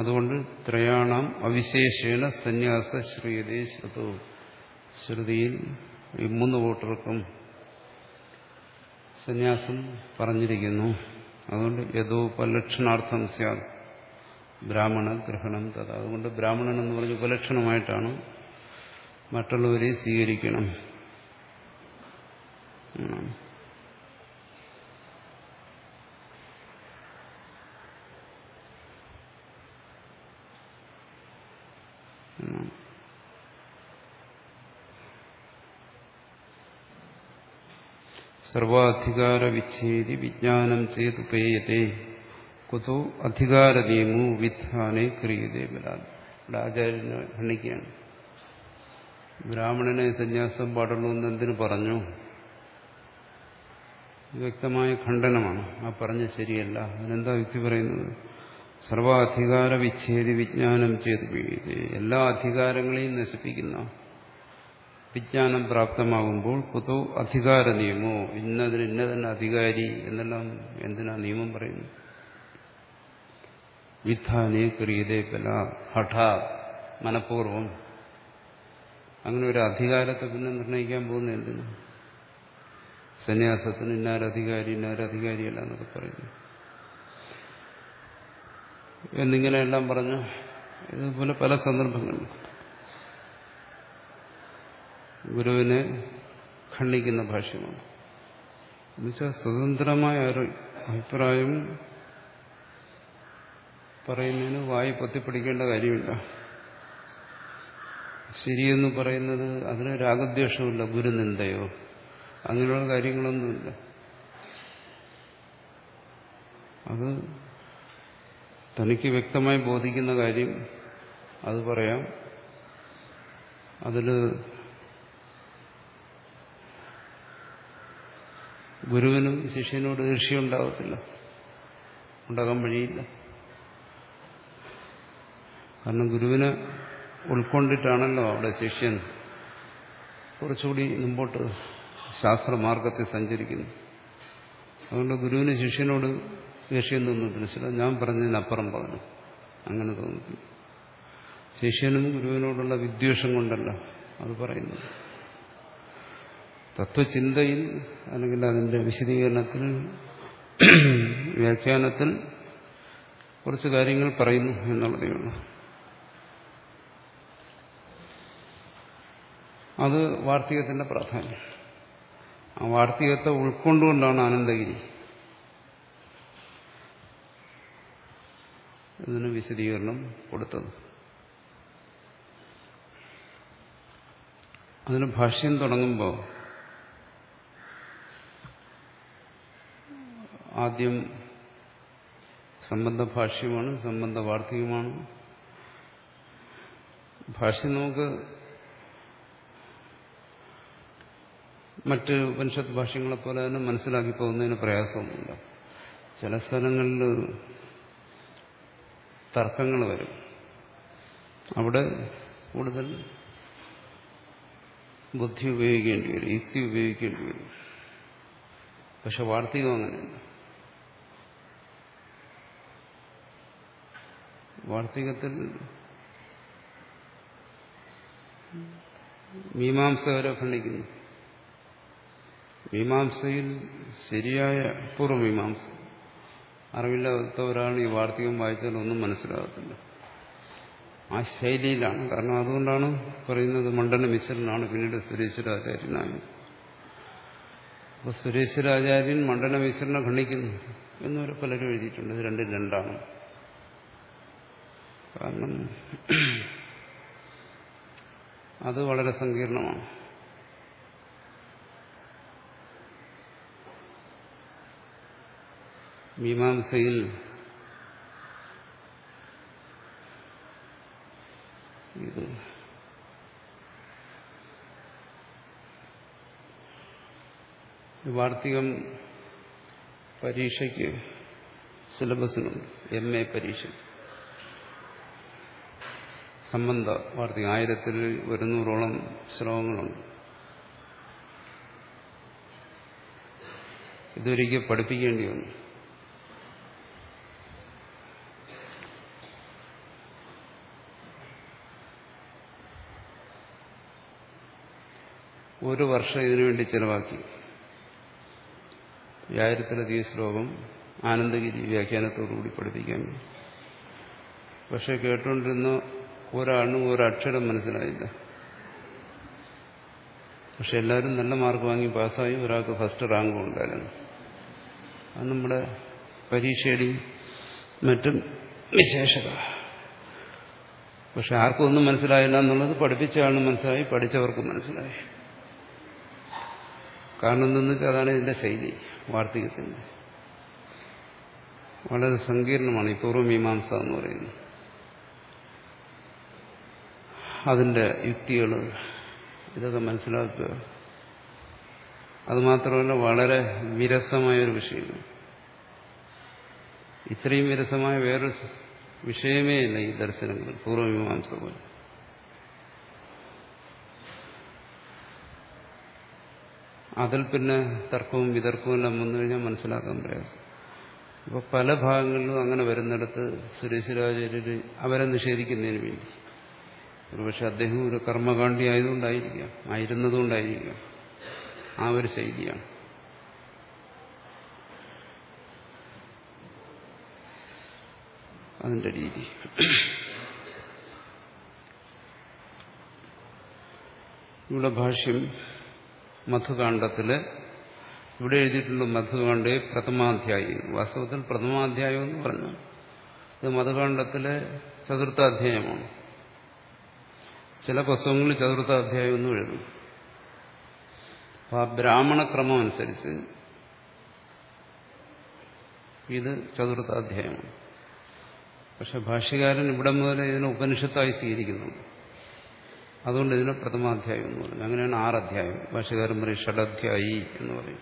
അതുകൊണ്ട് ത്രയാണാം അവിശേഷേണ സന്യാസ ശ്രീയതേ ശ്രുതോ. ശ്രുതിയിൽ ഈ 3 കൂട്ടർക്കും സന്യാസം പറഞ്ഞിരിക്കുന്നു. അതുകൊണ്ട് യഥോപലക്ഷണാർത്ഥം സ്യാത് ബ്രാഹ്മണ ഗ്രഹണം തഥ. അതുകൊണ്ട് ബ്രാഹ്മണൻ എന്ന് പറഞ്ഞ് ഉപലക്ഷണമായിട്ടാണ് മറ്റുള്ളവരെ സ്വീകരിക്കണം. സർവാധികാര വിച്ഛേദി വിജ്ഞാനം ചേതുപേയത്തെ കുതോ അധികാര നിയമോ വിധാനെ ക്രിയതേ ബലാത്. ഇവിടെ ആചാര്യനെ ഖണ്ഡിക്കുകയാണ്. ബ്രാഹ്മണനെ സന്യാസം പാടുള്ളൂ എന്ന് എന്തിനു പറഞ്ഞു? വ്യക്തമായ ഖണ്ഡനമാണ്. ആ പറഞ്ഞ ശരിയല്ല. അതിനെന്താ യുക്തി പറയുന്നത്? സർവാധികാര വിച്ഛേദി വിജ്ഞാനം ചേതുപേയത്തെ. എല്ലാ അധികാരങ്ങളെയും നശിപ്പിക്കുന്ന വിജ്ഞാനം പ്രാപ്തമാകുമ്പോൾ കുതോ അധികാര നിയമോ, ഇന്നതിന് ഇന്ന തന്നെ അധികാരി എന്നെല്ലാം എന്തിനാ നിയമം പറയുന്നു? വിധാനേ ക്രിയതേ ബല ഹഠാ, മനഃപൂർവം. അങ്ങനെ ഒരു അധികാരത്തെ പിന്നെ നിർണ്ണയിക്കാൻ പോകുന്ന എന്തിനു? സന്യാസത്തിന് ഇന്നാരധികാരി ഇന്നാരധികാരിയല്ല എന്നൊക്കെ പറയുന്നു. എന്നിങ്ങനെയെല്ലാം പറഞ്ഞു. ഇതുപോലെ പല സന്ദർഭങ്ങളിലും ഗുരുവിനെ ഖണ്ഡിക്കുന്ന ഭാഷ്യമാണ്. എന്നുവെച്ചാൽ സ്വതന്ത്രമായ ഒരു അഭിപ്രായം പറയുന്നതിന് വായി പൊത്തിപ്പിടിക്കേണ്ട കാര്യമില്ല. ശരിയെന്ന് പറയുന്നത് അതിന് രാഗദ്വേഷമില്ല, ഗുരുനിന്ദയോ അങ്ങനെയുള്ള കാര്യങ്ങളൊന്നുമില്ല. അത് തനിക്ക് വ്യക്തമായി ബോധിക്കുന്ന കാര്യം അത് പറയാം. അതിൽ ഗുരുവിനും ശിഷ്യനോട് ഈർഷ്യയുണ്ടാകത്തില്ല, ഉണ്ടാകാൻ വഴിയില്ല. കാരണം ഗുരുവിനെ ഉൾക്കൊണ്ടിട്ടാണല്ലോ അവിടെ ശിഷ്യൻ കുറച്ചുകൂടി മുമ്പോട്ട് ശാസ്ത്രമാർഗത്തിൽ സഞ്ചരിക്കുന്നു. അതുകൊണ്ട് ഗുരുവിന് ശിഷ്യനോട് ഈർഷ്യം തോന്നുന്നില്ല. ഞാൻ പറഞ്ഞതിനപ്പുറം പറഞ്ഞു അങ്ങനെ തോന്നുന്നു. ശിഷ്യനും ഗുരുവിനോടുള്ള വിദ്വേഷം കൊണ്ടല്ല അത് പറയുന്നത്. തത്വചിന്തയിൽ അല്ലെങ്കിൽ അതിന്റെ വിശദീകരണത്തിൽ വ്യാഖ്യാനത്തിൽ കുറച്ച് കാര്യങ്ങൾ പറയുന്നു എന്നുള്ളതേ ഉള്ളൂ. അത് വാർത്തികത്തിന്റെ പ്രാധാന്യം. ആ വാർത്തികത്തെ ഉൾക്കൊണ്ടുകൊണ്ടാണ് ആനന്ദഗിരി ഇതിന് വിശദീകരണം കൊടുത്തത്. അതിന് ഭാഷ്യം തുടങ്ങുമ്പോൾ ആദ്യം സംബന്ധഭാഷ്യമാണ്, സംബന്ധ വാർത്തികമാണ്. ഭാഷ്യം നമുക്ക് മറ്റ് ഉപനിഷത്ത് ഭാഷ്യങ്ങളെപ്പോലെ തന്നെ മനസ്സിലാക്കി പോകുന്നതിന് പ്രയാസമൊന്നുമില്ല. ചില സ്ഥലങ്ങളിൽ തർക്കങ്ങൾ വരും. അവിടെ കൂടുതൽ ബുദ്ധി ഉപയോഗിക്കേണ്ടി വരും, യുക്തി ഉപയോഗിക്കേണ്ടി വരും. പക്ഷെ വാർത്തികം അങ്ങനെയല്ല. വാർത്തികത്തിൽ മീമാംസകരെ ഖണ്ഡിക്കുന്നു. മീമാംസയിൽ ശരിയായ പൂർവ്വമീമാംസ അറിവില്ലാത്ത ഒരാൾ ഈ വാർത്തികം വായിച്ചാൽ ഒന്നും മനസ്സിലാകത്തില്ല. ആ ശൈലിയിലാണ്. കാരണം അതുകൊണ്ടാണ് പറയുന്നത് മണ്ഡന മിശ്രനാണ് പിന്നീട് സുരേശ്വരാചാര്യനായത്. അപ്പോൾ സുരേശ്വരാചാര്യൻ മണ്ഡന മിശ്രനെ ഖണ്ഡിക്കുന്നു എന്നൊരു പലരും എഴുതിയിട്ടുണ്ട്. ഇത് രണ്ടും രണ്ടാണ്. കാരണം അത് വളരെ സങ്കീർണമാണ്. മീമാംസയിൽ ഇത് വാർത്തികം പരീക്ഷയ്ക്ക് സിലബസിനുണ്ട്. MA പരീക്ഷ സംബന്ധ വാർത്തികം 1100ഓളം ശ്ലോകങ്ങളുണ്ട്. ഇതൊരിക്കൽ പഠിപ്പിക്കേണ്ടി വന്നു. ഒരു വർഷം ഇതിനുവേണ്ടി ചെലവാക്കി. 1000-ലധികം ശ്ലോകം ആനന്ദഗിരി വ്യാഖ്യാനത്തോടുകൂടി പഠിപ്പിക്കാൻ. പക്ഷെ കേട്ടുകൊണ്ടിരുന്ന ഒരാളിനും ഒരക്ഷരം മനസ്സിലായില്ല. പക്ഷെ എല്ലാവരും നല്ല മാർക്ക് വാങ്ങി പാസ്സായി. ഒരാൾക്ക് ഫസ്റ്റ് റാങ്കും ഉണ്ടായിരുന്നു. അത് നമ്മുടെ പരീക്ഷയുടെയും മറ്റും വിശേഷത. പക്ഷെ ആർക്കും ഒന്നും മനസ്സിലായില്ല എന്നുള്ളത് പഠിപ്പിച്ച ആളിന് മനസ്സിലായി, പഠിച്ചവർക്ക് മനസ്സിലായി. കാരണം എന്തെന്ന് വെച്ചാൽ അതാണ് ഇതിന്റെ ശൈലി. വാർത്തികത്തിന്റെ വളരെ സങ്കീർണമാണ് ഈ പൂർവ്വമീമാംസ എന്ന് പറയുന്നത്. അതിന്റെ യുക്തികൾ ഇതൊക്കെ മനസ്സിലാക്കുക. അതുമാത്രമല്ല വളരെ വിരസമായൊരു വിഷയമാണ്. ഇത്രയും വിരസമായ വേറൊരു വിഷയമേ ഇല്ല ഈ ദർശനങ്ങൾ പൂർവ്വമീമാംസ പോലെ. അതിൽ പിന്നെ തർക്കവും വിതർക്കവും എല്ലാം വന്നു കഴിഞ്ഞാൽ മനസ്സിലാക്കാൻ പ്രയാസം. അപ്പോൾ പല ഭാഗങ്ങളിലും അങ്ങനെ വരുന്നിടത്ത് സുരേശ്വരാചാര്യര് അവരെ നിഷേധിക്കുന്നതിന് വേണ്ടി, ഒരുപക്ഷെ അദ്ദേഹം ഒരു കർമ്മകാണ്ഡി ആയതുകൊണ്ടായിരിക്കാം, ആയിരുന്നതുകൊണ്ടായിരിക്കാം, ആ ഒരു ശൈലിയാണ്. അതിന്റെ രീതി. ഇവിടെ ഭാഷ്യം മധുകാണ്ഡത്തില് ഇവിടെ എഴുതിയിട്ടുള്ള മധുകാണ്ഡേ പ്രഥമാധ്യായി. വാസ്തവത്തിൽ പ്രഥമാധ്യായം എന്ന് പറഞ്ഞു ഇത് മധുകാണ്ഡത്തിലെ ചതുർത്ഥാധ്യായമാണ്. ചില പുസ്തകങ്ങളിൽ ചതുർത്ഥാധ്യായം എന്നും എഴുതും. അപ്പൊ ആ ബ്രാഹ്മണക്രമം അനുസരിച്ച് ഇത് ചതുർത്ഥാധ്യായമാണ്. പക്ഷെ ഭാഷ്യകാരൻ ഇവിടെ മുതൽ ഇതിനെ ഉപനിഷത്തായി സ്വീകരിക്കുന്നുണ്ട്. അതുകൊണ്ട് ഇതിനെ പ്രഥമാധ്യായം എന്ന് പറയും. അങ്ങനെയാണ് 6 അധ്യായം. ഭാഷ്യകാരൻ പറയും ഷഡധ്യായി എന്ന് പറയും.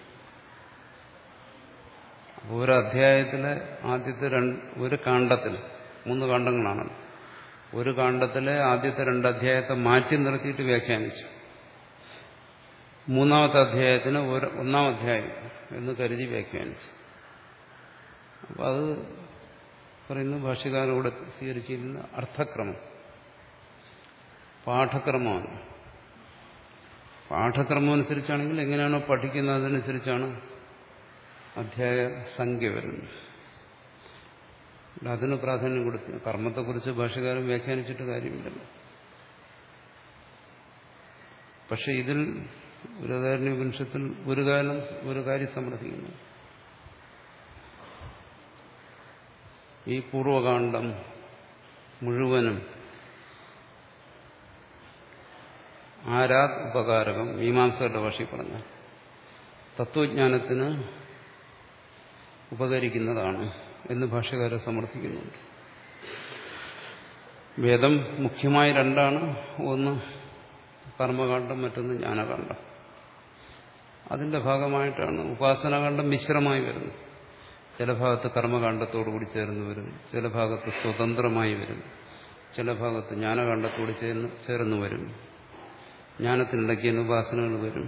അപ്പോൾ ഒരു അധ്യായത്തിലെ ആദ്യത്തെ ഒരു കാണ്ഡത്തിൽ 3 കാണ്ഡങ്ങളാണ്. ഒരു കാണ്ഡത്തിലെ ആദ്യത്തെ 2 അധ്യായത്തെ മാറ്റി നിർത്തിയിട്ട് വ്യാഖ്യാനിച്ചു. 3-ാമത്തെ അധ്യായത്തിന് 1-ാം അധ്യായം എന്ന് കരുതി വ്യാഖ്യാനിച്ചു. അപ്പോൾ അത് പറയുന്നു ഭാഷ്യകാരോട് സ്വീകരിച്ചിരുന്ന അർത്ഥക്രമം പാഠക്രമമാണ്. പാഠക്രമം അനുസരിച്ചാണെങ്കിൽ എങ്ങനെയാണോ പഠിക്കുന്നത് അതനുസരിച്ചാണ് അധ്യായ സംഖ്യ വരുന്നത്. അതിന് പ്രാധാന്യം കൊടുത്ത് കർമ്മത്തെക്കുറിച്ച് ഭാഷ്യകാരൻ വ്യാഖ്യാനിച്ചിട്ട് കാര്യമില്ലല്ലോ. പക്ഷെ ഇതിൽ ബൃഹദാരണ്യോപനിഷത്തിൽ ഒരു കാര്യം സമർത്ഥിക്കുന്നു. ഈ പൂർവകാണ്ഡം മുഴുവനും ആരാത് ഉപകാരകം, മീമാംസകളുടെ ഭാഷയിൽ പറഞ്ഞാൽ തത്വജ്ഞാനത്തിന് ഉപകരിക്കുന്നതാണ് എന്ന് ഭാഷ്യകാരൻ സമർത്ഥിക്കുന്നുണ്ട്. വേദം മുഖ്യമായി 2 ഒന്ന് കർമ്മകാണ്ഡം, മറ്റൊന്ന് ജ്ഞാനകാണ്ഡം. അതിന്റെ ഭാഗമായിട്ടാണ് ഉപാസനാകാണ്ഡം മിശ്രമായി വരുന്നത്. ചില ഭാഗത്ത് കർമ്മകാണ്ഡത്തോടുകൂടി ചേർന്ന് വരും, ചില ഭാഗത്ത് സ്വതന്ത്രമായി വരും, ചില ഭാഗത്ത് ജ്ഞാനകാണ്ഡത്തോട് ചേർന്ന് വരും, ജ്ഞാനത്തിനിടയ്ക്ക് ഉപാസനകൾ വരും.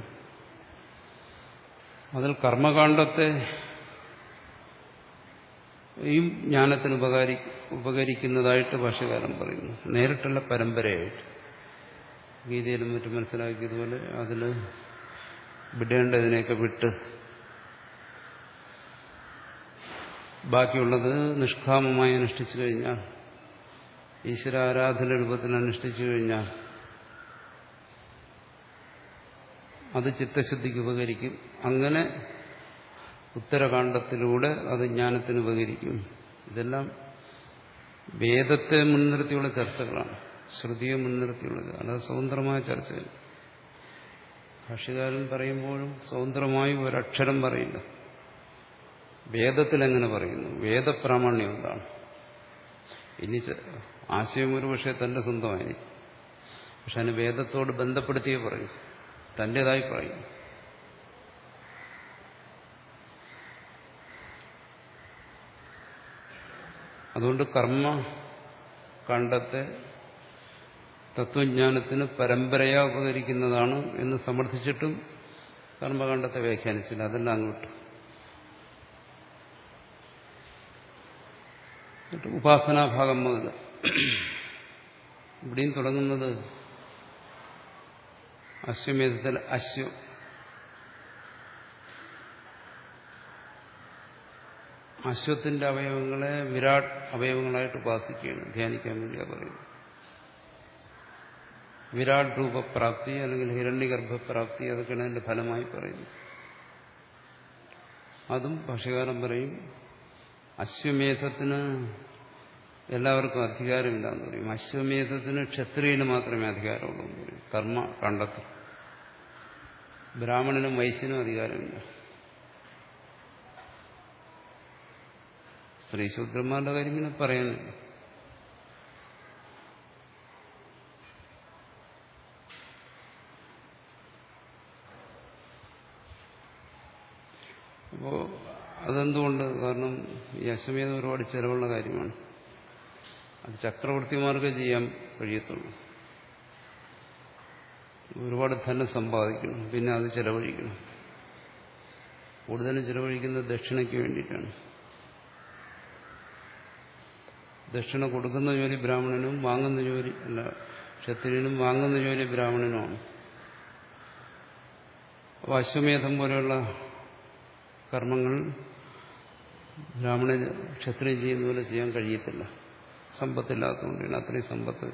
അതിൽ കർമ്മകാണ്ഡത്തെ ഈ ജ്ഞാനത്തിന് ഉപകരിക്കുന്നതായിട്ട് ഭാഷ്യകാരൻ പറയുന്നു. നേരിട്ടുള്ള പരമ്പരയായിട്ട് ഗീതയിലും മറ്റും മനസ്സിലാക്കിയതുപോലെ അതിൽ വിടേണ്ടതിനെയൊക്കെ വിട്ട് ബാക്കിയുള്ളത് നിഷ്കാമമായി അനുഷ്ഠിച്ചു കഴിഞ്ഞാൽ, ഈശ്വരാരാധന രൂപത്തിൽ അനുഷ്ഠിച്ചു കഴിഞ്ഞാൽ അത് ചിത്തശുദ്ധിക്ക് ഉപകരിക്കും. അങ്ങനെ ഉത്തരകാണ്ഡത്തിലൂടെ അത് ജ്ഞാനത്തിന് ഉപകരിക്കും. ഇതെല്ലാം വേദത്തെ മുൻനിർത്തിയുള്ള ചർച്ചകളാണ്, ശ്രുതിയെ മുൻനിർത്തിയുള്ളത്. അല്ലാതെ സ്വതന്ത്രമായ ചർച്ചകൾ. ഭാഷ്യകാരൻ പറയുമ്പോഴും സ്വതന്ത്രമായി ഒരക്ഷരം പറയില്ല. വേദത്തിൽ എങ്ങനെ പറയുന്നു, വേദപ്രാമാണ്യം എന്താണ്. ഇനി ആശയം ഒരു പക്ഷേ തന്റെ സ്വന്തമായി, പക്ഷെ അതിന് വേദത്തോട് ബന്ധപ്പെടുത്തിയേ പറയും, തൻ്റെതായി പറയും. അതുകൊണ്ട് കർമ്മകാണ്ഡത്തെ തത്വജ്ഞാനത്തിന് പരമ്പരയാ ഉപകരിക്കുന്നതാണ് എന്ന് സമർത്ഥിച്ചിട്ടും കർമ്മകാണ്ഡത്തെ വ്യാഖ്യാനിച്ചില്ല. അതെല്ലാം അങ്ങോട്ട് ഉപാസനാഭാഗം മുതൽ ഇവിടെയും തുടങ്ങുന്നത് അശ്വമേധത്തിൽ അശ്വത്തിന്റെ അവയവങ്ങളെ വിരാട് അവയവങ്ങളായിട്ട് ഉപാസിക്കുകയാണ്, ധ്യാനിക്കാൻ വേണ്ടിയാ പറയുന്നത്. വിരാട് രൂപപ്രാപ്തി അല്ലെങ്കിൽ ഹിരണ്യഗർഭപ്രാപ്തി, അതൊക്കെയാണ് അതിന്റെ ഫലമായി പറയുന്നത്. അതും ഭാഷ്യകാരൻ പറയും അശ്വമേധത്തിന് എല്ലാവർക്കും അധികാരമില്ല എന്ന് പറയും. അശ്വമേധത്തിന് ക്ഷത്രിയന് മാത്രമേ അധികാരമുള്ളൂ എന്ന് പറയും. കർമ്മ കണ്ടെത്തും. ബ്രാഹ്മണനും വൈശ്യനും അധികാരമില്ല. സ്ത്രീശൂദ്രന്മാരുടെ കാര്യം ഇങ്ങനെ പറയാനില്ല. അപ്പോ അതെന്തുകൊണ്ട്? കാരണം ഈ അശ്വമേധം ഒരുപാട് ചെലവുള്ള കാര്യമാണ്. അത് ചക്രവർത്തിമാർക്ക് ചെയ്യാൻ കഴിയത്തുള്ളൂ. ഒരുപാട് ധനം സമ്പാദിക്കണം, പിന്നെ അത് ചെലവഴിക്കണം. കൂടുതലും ചെലവഴിക്കുന്നത് ദക്ഷിണയ്ക്ക് വേണ്ടിയിട്ടാണ്. ദക്ഷിണ കൊടുക്കുന്ന ജോലി ബ്രാഹ്മണനും, വാങ്ങുന്ന ജോലി അല്ല ക്ഷത്രിയനും, വാങ്ങുന്ന ജോലി ബ്രാഹ്മണനുമാണ്. അപ്പോൾ അശ്വമേധം പോലെയുള്ള കർമ്മങ്ങൾ ബ്രാഹ്മണൻ ക്ഷത്രിയൻ ചെയ്യുന്ന പോലെ ചെയ്യാൻ കഴിയത്തില്ല, സമ്പത്തില്ലാത്തതുകൊണ്ടാണ്. അത്രയും സമ്പത്ത്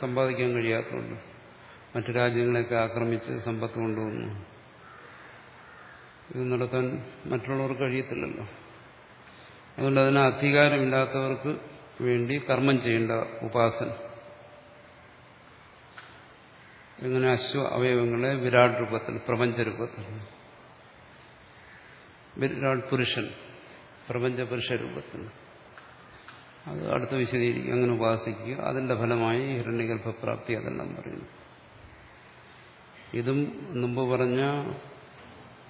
സമ്പാദിക്കാൻ കഴിയാത്തതുകൊണ്ട് മറ്റു രാജ്യങ്ങളെയൊക്കെ ആക്രമിച്ച് സമ്പത്ത് കൊണ്ടുവന്നു. ഇത് നടത്താൻ മറ്റുള്ളവർക്ക് കഴിയത്തില്ലല്ലോ. അതുകൊണ്ട് അതിന് അധികാരമില്ലാത്തവർക്ക് വേണ്ടി കർമ്മം ചെയ്യേണ്ട ഉപാസന. എങ്ങനെ അശ്വ അവയവങ്ങളെ വിരാട് രൂപത്തിൽ, പ്രപഞ്ചരൂപത്തിൽ, വിരാട് പുരുഷൻ പ്രപഞ്ചപുരുഷ രൂപത്തിൽ, അത് അടുത്ത് വിശദീകരിക്കുക. അങ്ങനെ ഉപാസിക്കുക. അതിന്റെ ഫലമായി ഹിരണ്യഗർഭപ്രാപ്തി, അതെല്ലാം പറയുന്നു. ഇതും മുമ്പ് പറഞ്ഞ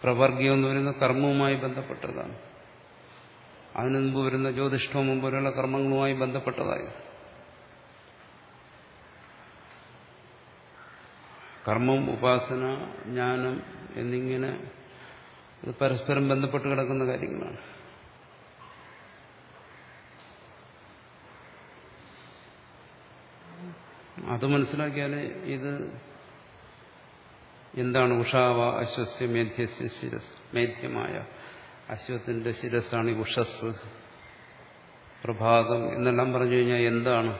പ്രവർഗ്യം എന്ന് പറയുന്ന കർമ്മവുമായി ബന്ധപ്പെട്ടതാണ്. അതിനു മുമ്പ് വരുന്ന ജ്യോതിഷ്ഠോമം പോലെയുള്ള കർമ്മങ്ങളുമായി ബന്ധപ്പെട്ടതായി. കർമ്മം, ഉപാസന, ജ്ഞാനം എന്നിങ്ങനെ ഇത് പരസ്പരം ബന്ധപ്പെട്ട് കിടക്കുന്ന കാര്യങ്ങളാണ്. അത് മനസ്സിലാക്കിയാൽ ഇത് എന്താണ് ഉഷാവ അശ്വസ്യ മേധ്യസ്യ ശിരസ്, മേധ്യമായ അശ്വത്തിന്റെ ശിരസ്സാണ് ഈ ഉഷസ്, പ്രഭാതം എന്നെല്ലാം പറഞ്ഞു കഴിഞ്ഞാൽ എന്താണ്?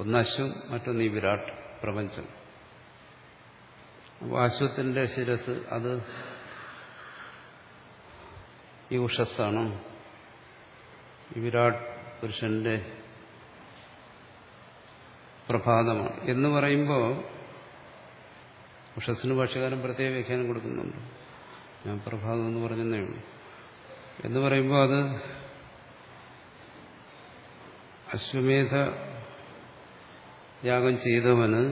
ഒന്ന് അശ്വം, മറ്റൊന്ന് ഈ വിരാട് പ്രപഞ്ചം. അപ്പോൾ അശ്വത്തിന്റെ ശിരസ് അത് ഈ ഉഷസ്സാണ്. ഈ വിരാട് പുരുഷന്റെ പ്രഭാതമാണ് എന്ന് പറയുമ്പോൾ ഉഷസ്സിന് ഭാഷ്യകാരൻ പ്രത്യേക വ്യാഖ്യാനം കൊടുക്കുന്നുണ്ട്. ഞാൻ പ്രഭാതം എന്ന് പറഞ്ഞതേ ഉള്ളൂ. എന്ന് പറയുമ്പോൾ അത് അശ്വമേധ യാഗം ചെയ്തവന്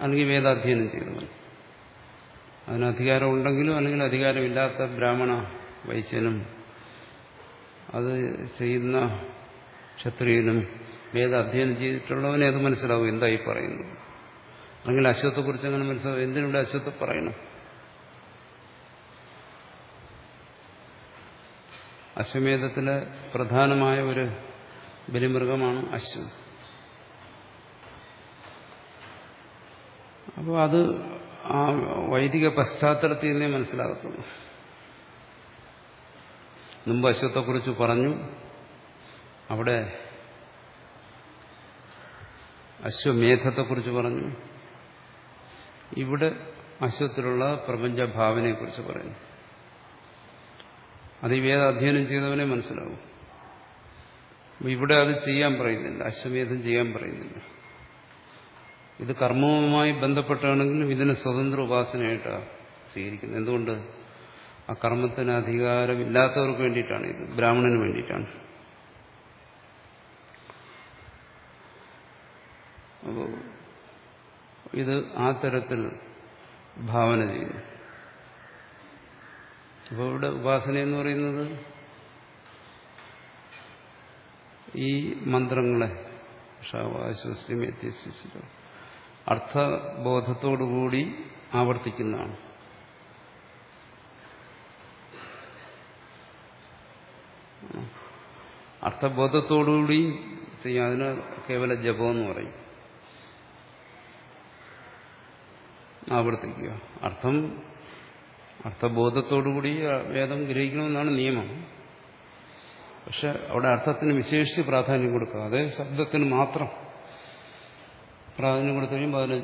അല്ലെങ്കിൽ വേദാധ്യയനം ചെയ്തവന്, അതിന് അധികാരമുണ്ടെങ്കിലും അല്ലെങ്കിൽ അധികാരമില്ലാത്ത ബ്രാഹ്മണ വൈശ്യനും അത് ചെയ്യുന്ന ക്ഷത്രിയനും വേദാധ്യയനം ചെയ്തിട്ടുള്ളവനെ അത് മനസ്സിലാവും എന്തായി പറയുന്നു. അല്ലെങ്കിൽ അശ്വത്തെക്കുറിച്ച് അങ്ങനെ മനസ്സിലാവും, എന്തിനുണ്ട് അശ്വത്തെ പറയണം. അശ്വമേധത്തിലെ പ്രധാനമായ ഒരു ബലിമൃഗമാണ് അശ്വം. അപ്പോൾ അത് ആ വൈദിക പശ്ചാത്തലത്തിൽ നിന്നേ മനസ്സിലാകത്തുള്ളൂ. മുമ്പ് അശ്വത്തെക്കുറിച്ച് പറഞ്ഞു, അവിടെ അശ്വമേധത്തെക്കുറിച്ച് പറഞ്ഞു, ഇവിടെ അശ്വത്തിലുള്ള പ്രപഞ്ചഭാവനയെക്കുറിച്ച് പറയുന്നു. അത് ഈ വേദാധ്യയനം ചെയ്തവനെ മനസ്സിലാവും. ഇവിടെ അത് ചെയ്യാൻ പറയുന്നില്ല, അശ്വമേധം ചെയ്യാൻ പറയുന്നില്ല. ഇത് കർമ്മവുമായി ബന്ധപ്പെട്ടാണെങ്കിലും ഇതിനെ സ്വതന്ത്ര ഉപാസനയായിട്ടാണ് സ്വീകരിക്കുന്നത്. എന്തുകൊണ്ട്? ആ കർമ്മത്തിന് അധികാരമില്ലാത്തവർക്ക് വേണ്ടിയിട്ടാണ് ഇത്, ബ്രാഹ്മണന് വേണ്ടിയിട്ടാണ്. ഇത് ആ തരത്തിൽ ഭാവന ചെയ്യുന്നു. അപ്പോൾ ഇവിടെ ഉപാസന എന്ന് പറയുന്നത് ഈ മന്ത്രങ്ങളെ ഷാവാശ്വസ്യമേത്യശിശിരം അർത്ഥബോധത്തോടുകൂടി ആവർത്തിക്കുന്നതാണ്. അർത്ഥബോധത്തോടുകൂടി ചെയ്യാം. അതിന് കേവല ജപം എന്ന് പറയും. ആവർത്തിക്കുക. അർത്ഥബോധത്തോടുകൂടി വേദം ഗ്രഹിക്കണമെന്നാണ് നിയമം. പക്ഷെ അവിടെ അർത്ഥത്തിന് വിശേഷിച്ച് പ്രാധാന്യം കൊടുക്കാതെ ശബ്ദത്തിന് മാത്രം പ്രാധാന്യം കൊടുത്തു കഴിയുമ്പോൾ അതിന്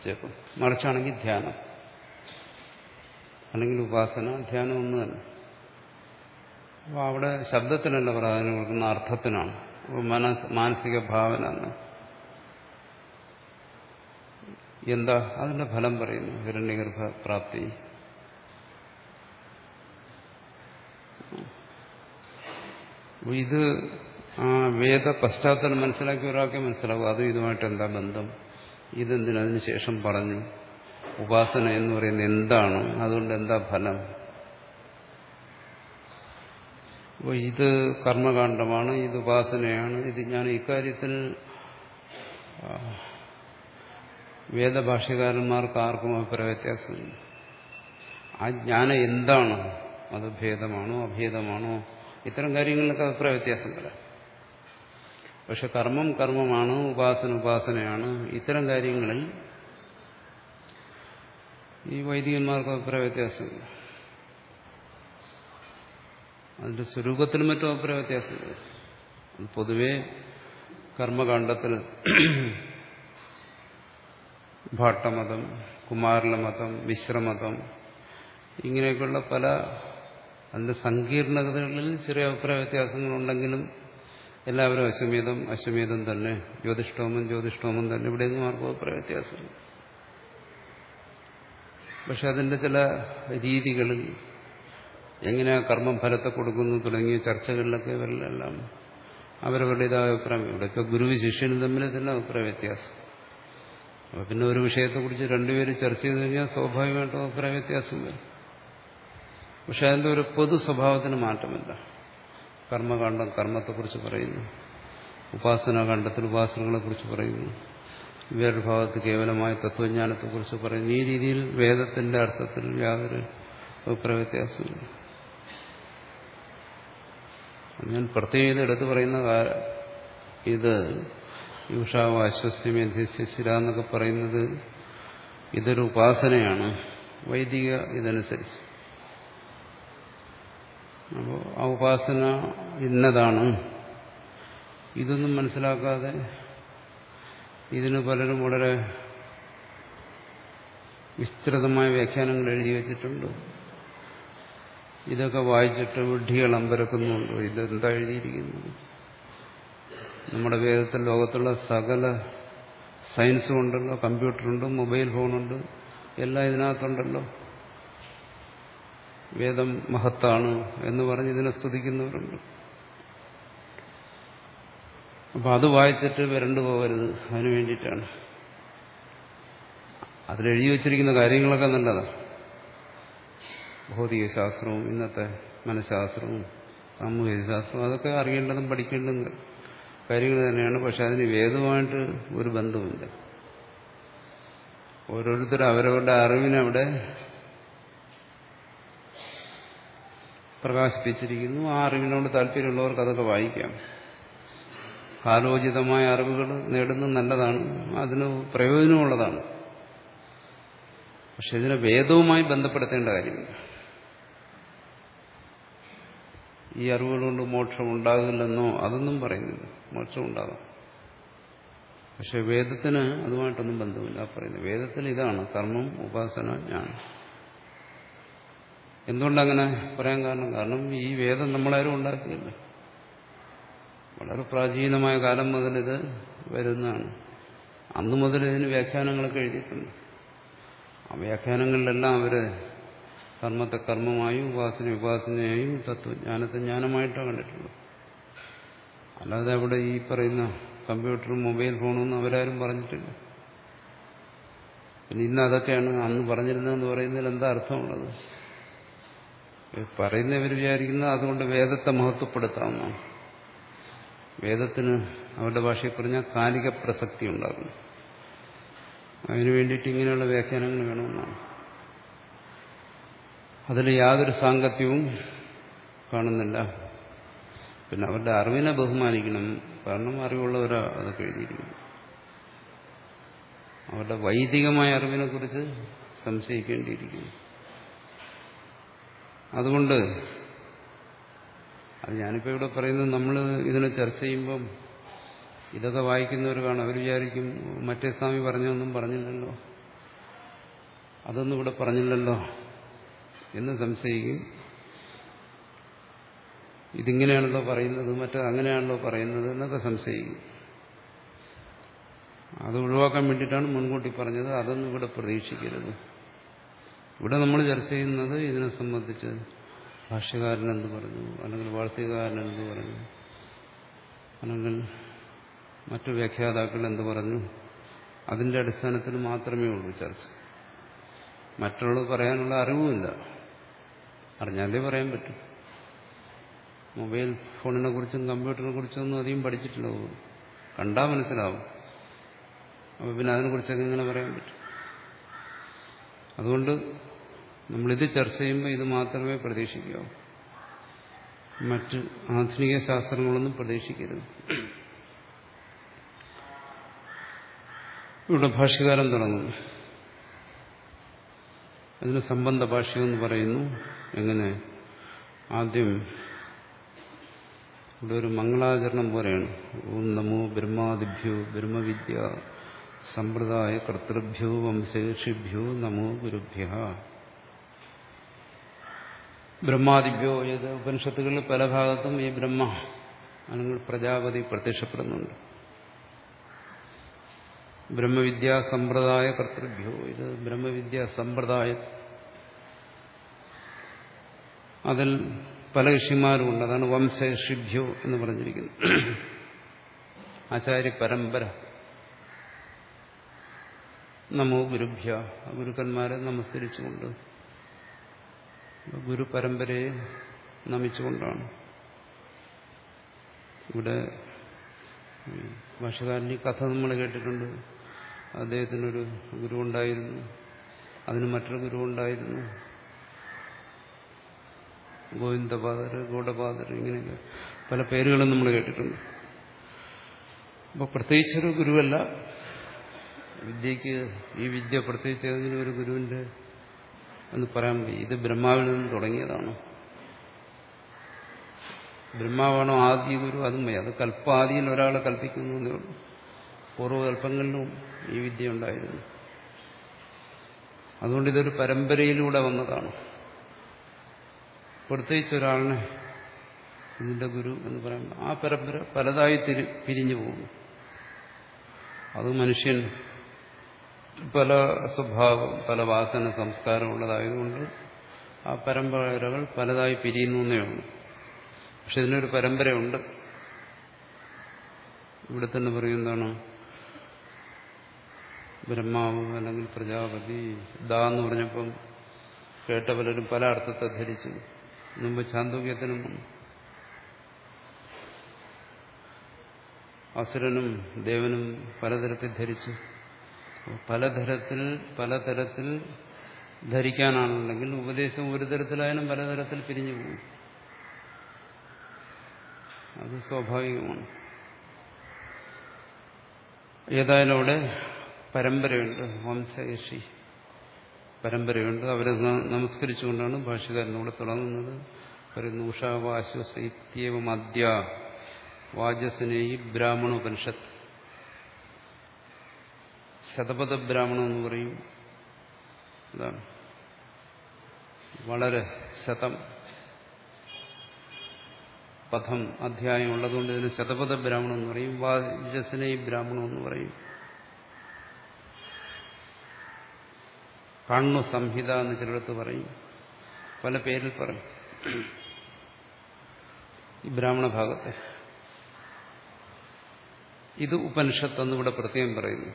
ജപം. മറിച്ചാണെങ്കിൽ ധ്യാനം, അല്ലെങ്കിൽ ഉപാസന, ധ്യാനം ഒന്ന് തന്നെ. അപ്പോൾ അവിടെ ശബ്ദത്തിനല്ല പ്രാധാന്യം കൊടുക്കുന്ന അർത്ഥത്തിനാണ്. മാനസിക ഭാവന എന്താ അതിന്റെ ഫലം പറയുന്നു. ഹിരണ്യഗർഭ പ്രാപ്തി. ഇത് ആ വേദ പശ്ചാത്തലം മനസ്സിലാക്കി ഒരാൾക്കെ മനസ്സിലാവും. അതും ഇതുമായിട്ട് എന്താ ബന്ധം, ഇതെന്തിനതിന് ശേഷം പറഞ്ഞു, ഉപാസന എന്ന് പറയുന്നത് എന്താണ്, അതുകൊണ്ട് എന്താ ഫലം. അപ്പോൾ ഇത് കർമ്മകാണ്ഡമാണ്, ഇത് ഉപാസനയാണ്. ഇത് ഞാൻ ഇക്കാര്യത്തിൽ വേദഭാഷ്യകാരന്മാർക്ക് ആർക്കും അഭിപ്രായ വ്യത്യാസമില്ല. ആ ജ്ഞാനം എന്താണ്, അത് ഭേദമാണോ അഭേദമാണോ, ഇത്തരം കാര്യങ്ങളിലൊക്കെ അഭിപ്രായ വ്യത്യാസം വരാം. പക്ഷെ കർമ്മം കർമ്മമാണ്, ഉപാസന ഉപാസനയാണ്, ഇത്തരം കാര്യങ്ങളിൽ ഈ വൈദികന്മാർക്ക് അഭിപ്രായ വ്യത്യാസമില്ല. അതിന്റെ സ്വരൂപത്തിലും മറ്റും അഭിപ്രായ വ്യത്യാസമില്ല. പൊതുവെ കർമ്മകാണ്ഡത്തിൽ ഭാട്ടമതം, കുമാരലമതം, മിശ്രമതം, ഇങ്ങനെയൊക്കെയുള്ള പല അതിന്റെ സങ്കീർണതകളിൽ ചെറിയ അഭിപ്രായ വ്യത്യാസങ്ങളുണ്ടെങ്കിലും എല്ലാവരും അശ്വമേധം തന്നെ, ജ്യോതിഷ്ഠോമം തന്നെ, ഇവിടെയൊന്നും ആർക്കും അഭിപ്രായ വ്യത്യാസമില്ല. പക്ഷെ അതിന്റെ ചില രീതികളിൽ എങ്ങനെ കർമ്മം ഫലത്തെ കൊടുക്കുന്നു തുടങ്ങിയ ചർച്ചകളിലൊക്കെ ഇവരിലെല്ലാം അവരവരുടേതായ അഭിപ്രായം. ഇവിടെയൊക്കെ ഗുരുവും ശിഷ്യനും തമ്മിൽ തന്നെ അഭിപ്രായ വ്യത്യാസം. അപ്പോൾ പിന്നെ ഒരു വിഷയത്തെക്കുറിച്ച് രണ്ടുപേരും ചർച്ച ചെയ്ത് കഴിഞ്ഞാൽ സ്വാഭാവികമായിട്ടും അഭിപ്രായ വ്യത്യാസം വരും. പക്ഷെ അതിൻ്റെ ഒരു പൊതു സ്വഭാവത്തിന് മാറ്റമില്ല. കർമ്മകാണ്ഡം കർമ്മത്തെക്കുറിച്ച് പറയുന്നു, ഉപാസനാകാണ്ഡത്തിൽ ഉപാസനകളെക്കുറിച്ച് പറയുന്നു, വേറൊരു ഭാഗത്ത് കേവലമായ തത്വജ്ഞാനത്തെക്കുറിച്ച് പറയുന്നു. ഈ രീതിയിൽ വേദത്തിന്റെ അർത്ഥത്തിൽ യാതൊരു അഭിപ്രായ വ്യത്യാസമില്ല. ഞാൻ പ്രത്യേകം എടുത്തു പറയുന്ന ഇത് യുഷാവ് അശ്വസ്യമേധ്യശിര എന്നൊക്കെ പറയുന്നത് ഇതൊരു ഉപാസനയാണ്, വൈദിക ഇതനുസരിച്ച്. അപ്പോൾ ആ ഉപാസന ഇന്നതാണ്, ഇതൊന്നും മനസ്സിലാക്കാതെ ഇതിന് പലരും വളരെ വിസ്തൃതമായ വ്യാഖ്യാനങ്ങൾ എഴുതി വച്ചിട്ടുണ്ട്. ഇതൊക്കെ വായിച്ചിട്ട് വിഡ്ഢികൾ അമ്പരക്കുന്നുണ്ടോ, ഇതെന്താ എഴുതിയിരിക്കുന്നത്. നമ്മുടെ വേദത്തിൽ ലോകത്തുള്ള സകല സയൻസും ഉണ്ടല്ലോ, കമ്പ്യൂട്ടറുണ്ട്, മൊബൈൽ ഫോണുണ്ട്, എല്ലാം ഇതിനകത്തുണ്ടല്ലോ. വേദം മഹത്താണ് എന്ന് പറഞ്ഞ് ഇതിനെ സ്തുതിക്കുന്നവരുണ്ട്. അപ്പം അത് വായിച്ചിട്ട് വരണ്ടു പോകരുത്, അതിനു വേണ്ടിയിട്ടാണ്. അതിലെഴുതി വച്ചിരിക്കുന്ന കാര്യങ്ങളൊക്കെ നല്ലതാണ്. ഭൗതിക ശാസ്ത്രവും ഇന്നത്തെ മനഃശാസ്ത്രവും സാമൂഹിക ശാസ്ത്രവും അതൊക്കെ അറിയേണ്ടതും പഠിക്കേണ്ടതും കാര്യങ്ങൾ തന്നെയാണ്. പക്ഷെ അതിന് വേദവുമായിട്ട് ഒരു ബന്ധവുമില്ല. ഓരോരുത്തരും അവരവരുടെ അറിവിനവിടെ പ്രകാശിപ്പിച്ചിരിക്കുന്നു. ആ അറിവിനോട് താല്പര്യമുള്ളവർക്ക് അതൊക്കെ വായിക്കാം. കാലോചിതമായ അറിവുകൾ നേടുന്നത് നല്ലതാണ്, അതിന് പ്രയോജനമുള്ളതാണ്. പക്ഷെ ഇതിനെ വേദവുമായി ബന്ധപ്പെടുത്തേണ്ട കാര്യമില്ല. ഈ അറിവുകൾ കൊണ്ട് മോക്ഷം ഉണ്ടാകില്ലെന്നോ അതൊന്നും പറയുന്നില്ല. മോക്ഷം ഉണ്ടാകാം, പക്ഷെ വേദത്തിന് അതുമായിട്ടൊന്നും ബന്ധമില്ല. പറയുന്നത് വേദത്തിൽ ഇതാണ് കർമ്മം, ഉപാസന, ജ്ഞാനം. എന്തുകൊണ്ടങ്ങനെ പറയാൻ കാരണം ഈ വേദം നമ്മളാരും ഉണ്ടാക്കിയില്ല. വളരെ പ്രാചീനമായ കാലം മുതൽ ഇത് വരുന്നതാണ്. അന്നു മുതൽ ഇതിന് വ്യാഖ്യാനങ്ങളൊക്കെ എഴുതിയിട്ടുണ്ട്. ആ വ്യാഖ്യാനങ്ങളിലെല്ലാം അവര് കർമ്മത്തെ കർമ്മമായും ഉപാസന ഉപാസനയായും തത്വജ്ഞാനത്തെ ജ്ഞാനമായിട്ടാണ് കണ്ടിട്ടുള്ളത്. അല്ലാതെ അവിടെ ഈ പറയുന്ന കമ്പ്യൂട്ടറും മൊബൈൽ ഫോണൊന്നും അവരാരും പറഞ്ഞിട്ടില്ല. പിന്നെ ഇന്ന് അതൊക്കെയാണ് അന്ന് പറഞ്ഞിരുന്നതെന്ന് പറയുന്നതിൽ എന്താ അർത്ഥമുള്ളത്? പറയുന്നവർ വിചാരിക്കുന്നത് അതുകൊണ്ട് വേദത്തെ മഹത്വപ്പെടുത്താമെന്നാണ്. വേദത്തിന് അവരുടെ ഭാഷയിൽ പറഞ്ഞാൽ കാലിക പ്രസക്തി ഉണ്ടാകും. അതിനു വേണ്ടിയിട്ട് ഇങ്ങനെയുള്ള വ്യാഖ്യാനങ്ങൾ വേണമെന്നാണ്. അതിൽ യാതൊരു സാങ്കത്യവും കാണുന്നില്ല. പിന്നെ അവരുടെ അറിവിനെ ബഹുമാനിക്കണം. കാരണം അറിവുള്ളവരാ അതൊക്കെ എഴുതിയിരിക്കുന്നു. അവരുടെ വൈദികമായ അറിവിനെ കുറിച്ച് സംശയിക്കേണ്ടിയിരിക്കുന്നു. അതുകൊണ്ട് അത് ഞാനിപ്പോൾ ഇവിടെ പറയുന്നത്, നമ്മൾ ഇതിനെ ചർച്ച ചെയ്യുമ്പം ഇതൊക്കെ വായിക്കുന്നവർ കാണും. അവർ വിചാരിക്കും മറ്റേ സ്വാമി പറഞ്ഞൊന്നും പറഞ്ഞില്ലല്ലോ, അതൊന്നും ഇവിടെ പറഞ്ഞില്ലല്ലോ എന്ന് സംശയിക്കും. ഇതിങ്ങനെയാണല്ലോ പറയുന്നത്, മറ്റേ അങ്ങനെയാണല്ലോ പറയുന്നത് എന്നൊക്കെ സംശയിക്കും. അത് ഒഴിവാക്കാൻ വേണ്ടിയിട്ടാണ് മുൻകൂട്ടി പറഞ്ഞത്. അതൊന്നും ഇവിടെ പ്രതീക്ഷിക്കരുത്. ഇവിടെ നമ്മൾ ചർച്ച ചെയ്യുന്നത് ഇതിനെ സംബന്ധിച്ച് ഭാഷ്യകാരൻ എന്ത് പറഞ്ഞു, അല്ലെങ്കിൽ വാർത്തകാരൻ എന്ത് പറഞ്ഞു, അല്ലെങ്കിൽ മറ്റു വ്യാഖ്യാതാക്കൾ എന്ത് പറഞ്ഞു, അതിന്റെ അടിസ്ഥാനത്തിൽ മാത്രമേ ഉള്ളൂ ചർച്ച. മറ്റുള്ളത് പറയാനുള്ള അറിവുമില്ല. അറിഞ്ഞാലേ പറയാൻ പറ്റും. മൊബൈൽ ഫോണിനെ കുറിച്ചും കമ്പ്യൂട്ടറിനെ കുറിച്ചും ഒന്നും അധികം പഠിച്ചിട്ടില്ല. കണ്ടാൽ മനസ്സിലാവും. അപ്പോൾ പിന്നെ അതിനെക്കുറിച്ചൊക്കെ ഇങ്ങനെ പറയാൻ പറ്റും. അതുകൊണ്ട് നമ്മളിത് ചർച്ച ചെയ്യുമ്പോൾ ഇത് മാത്രമേ പ്രതീക്ഷിക്കാവൂ. മറ്റ് ആധുനിക ശാസ്ത്രങ്ങളൊന്നും പ്രതീക്ഷിക്കരുത്. ഇവിടെ ഭാഷ്യകാരൻ തുടങ്ങുന്നു. അതിന് സംബന്ധ ഭാഷ്യമെന്ന് പറയുന്നു. എങ്ങനെ? ആദ്യം ഇവിടെ ഒരു മംഗളാചരണം പോലെയാണ്. ഓം നമോ ബ്രഹ്മാദിഭ്യോ ബ്രഹ്മവിദ്യ സമ്പ്രദായ കർത്തൃഭ്യോ വംശേഷിഭ്യോ നമോ ഗുരുഭ്യഃ. ബ്രഹ്മാദിഭ്യോ, ഏത് ഉപനിഷത്തുകളിൽ പല ഭാഗത്തും ഈ ബ്രഹ്മ അല്ലെങ്കിൽ പ്രജാപതി പ്രത്യക്ഷപ്പെടുന്നുണ്ട്. ബ്രഹ്മവിദ്യാ സമ്പ്രദായ കർത്തൃഭ്യോ, ഇത് ബ്രഹ്മവിദ്യാ സമ്പ്രദായം. അതിൽ പല ഋഷിമാരുമുണ്ട്. അതാണ് വംശേഷിഭ്യോ എന്ന് പറഞ്ഞിരിക്കുന്നത്. ആചാര്യ പരമ്പര. നമോ ഗുരുഭ്യ, ഗുരുക്കന്മാരെ നമസ്കരിച്ചുകൊണ്ട്, ഗുരു പരമ്പരയെ നമിച്ചുകൊണ്ടാണ്. ഇവിടെ ഭാഷകാരൻ്റെ കഥ നമ്മൾ കേട്ടിട്ടുണ്ട്. അദ്ദേഹത്തിനൊരു ഗുരു ഉണ്ടായിരുന്നു, അതിന് മറ്റൊരു ഗുരു ഉണ്ടായിരുന്നു, ഗോവിന്ദപാദർ, ഗൗഡപാദർ, ഇങ്ങനെയൊക്കെ പല പേരുകളും നമ്മൾ കേട്ടിട്ടുണ്ട്. അപ്പോൾ പ്രത്യേകിച്ചൊരു ഗുരുവല്ല വിദ്യക്ക്. ഈ വിദ്യ പ്രത്യേകിച്ച് ഏതെങ്കിലും ഒരു ഗുരുവിന്റെ എന്ന് പറയാൻ വയ്യ. ഇത് ബ്രഹ്മാവിൽ നിന്ന് തുടങ്ങിയതാണ്. ബ്രഹ്മാവാണോ ആദ്യ ഗുരു? അതും വയ്യ. അത് കൽപ്പാദിയിൽ ഒരാളെ കൽപ്പിക്കുന്നു എന്നേ ഉള്ളൂ. പൂർവ്വകൽപ്പങ്ങളിലും ഈ വിദ്യ ഉണ്ടായിരുന്നു. അതുകൊണ്ട് ഇതൊരു പരമ്പരയിലൂടെ വന്നതാണ്. പ്രത്യേകിച്ച് ഒരാളിനെ ഇതിന്റെ ഗുരു എന്ന് പറയുമ്പോൾ ആ പരമ്പര പലതായി പിരിഞ്ഞു പോകുന്നു. അത് മനുഷ്യൻ പല സ്വഭാവം, പല വാസന, സംസ്കാരം ഉള്ളതായതുകൊണ്ട് ആ പരമ്പരകൾ പലതായി പിരിയുന്നു എന്നേ ഉള്ളൂ. പക്ഷെ ഇതിനൊരു പരമ്പരയുണ്ട്. ഇവിടെ തന്നെ പറയുന്നതാണ് ബ്രഹ്മാവ് അല്ലെങ്കിൽ പ്രജാപതി. ദാ എന്ന് പറഞ്ഞപ്പം കേട്ട പലരും പല അർത്ഥത്തെ ധരിച്ചു. മുമ്പ് ചാന്തോക്യത്തിനും അസുരനും ദേവനും പലതരത്തിൽ ധരിച്ചു. പലതരത്തിൽ ധരിക്കാനാണുണ്ടെങ്കിൽ ഉപദേശം ഒരു തരത്തിലായാലും പലതരത്തിൽ പിരിഞ്ഞു പോകും. അത് സ്വാഭാവികമാണ്. ഏതായാലും അവിടെ പരമ്പരയുണ്ട്, വംശയഷി പരമ്പരയുണ്ട്. അവരെ നമസ്കരിച്ചുകൊണ്ടാണ് ഭാഷ്യകാരനോട് തുടങ്ങുന്നത്. പറയുന്നു ഉഷാവാശ്വസൈത്യവം അദ്യ വാചസ്നേഹി ബ്രാഹ്മണോപനിഷത്ത്. ശതപഥ ബ്രാഹ്മണം എന്ന് പറയും. അതാണ് വളരെ ശതം പഥം അധ്യായം ഉള്ളതുകൊണ്ട് ഇതിന് ശതപഥ ബ്രാഹ്മണം എന്ന് പറയും. വാചസ്നേഹി ബ്രാഹ്മണം എന്ന് പറയും. കണ്ണു സംഹിത എന്ന് ചിലടത്ത് പറയും, പല പേരിൽ പറയും ഈ ബ്രാഹ്മണ ഭാഗത്തെ. ഇത് ഉപനിഷത്ത് എന്നിവിടെ പ്രത്യേകം പറയുന്നു.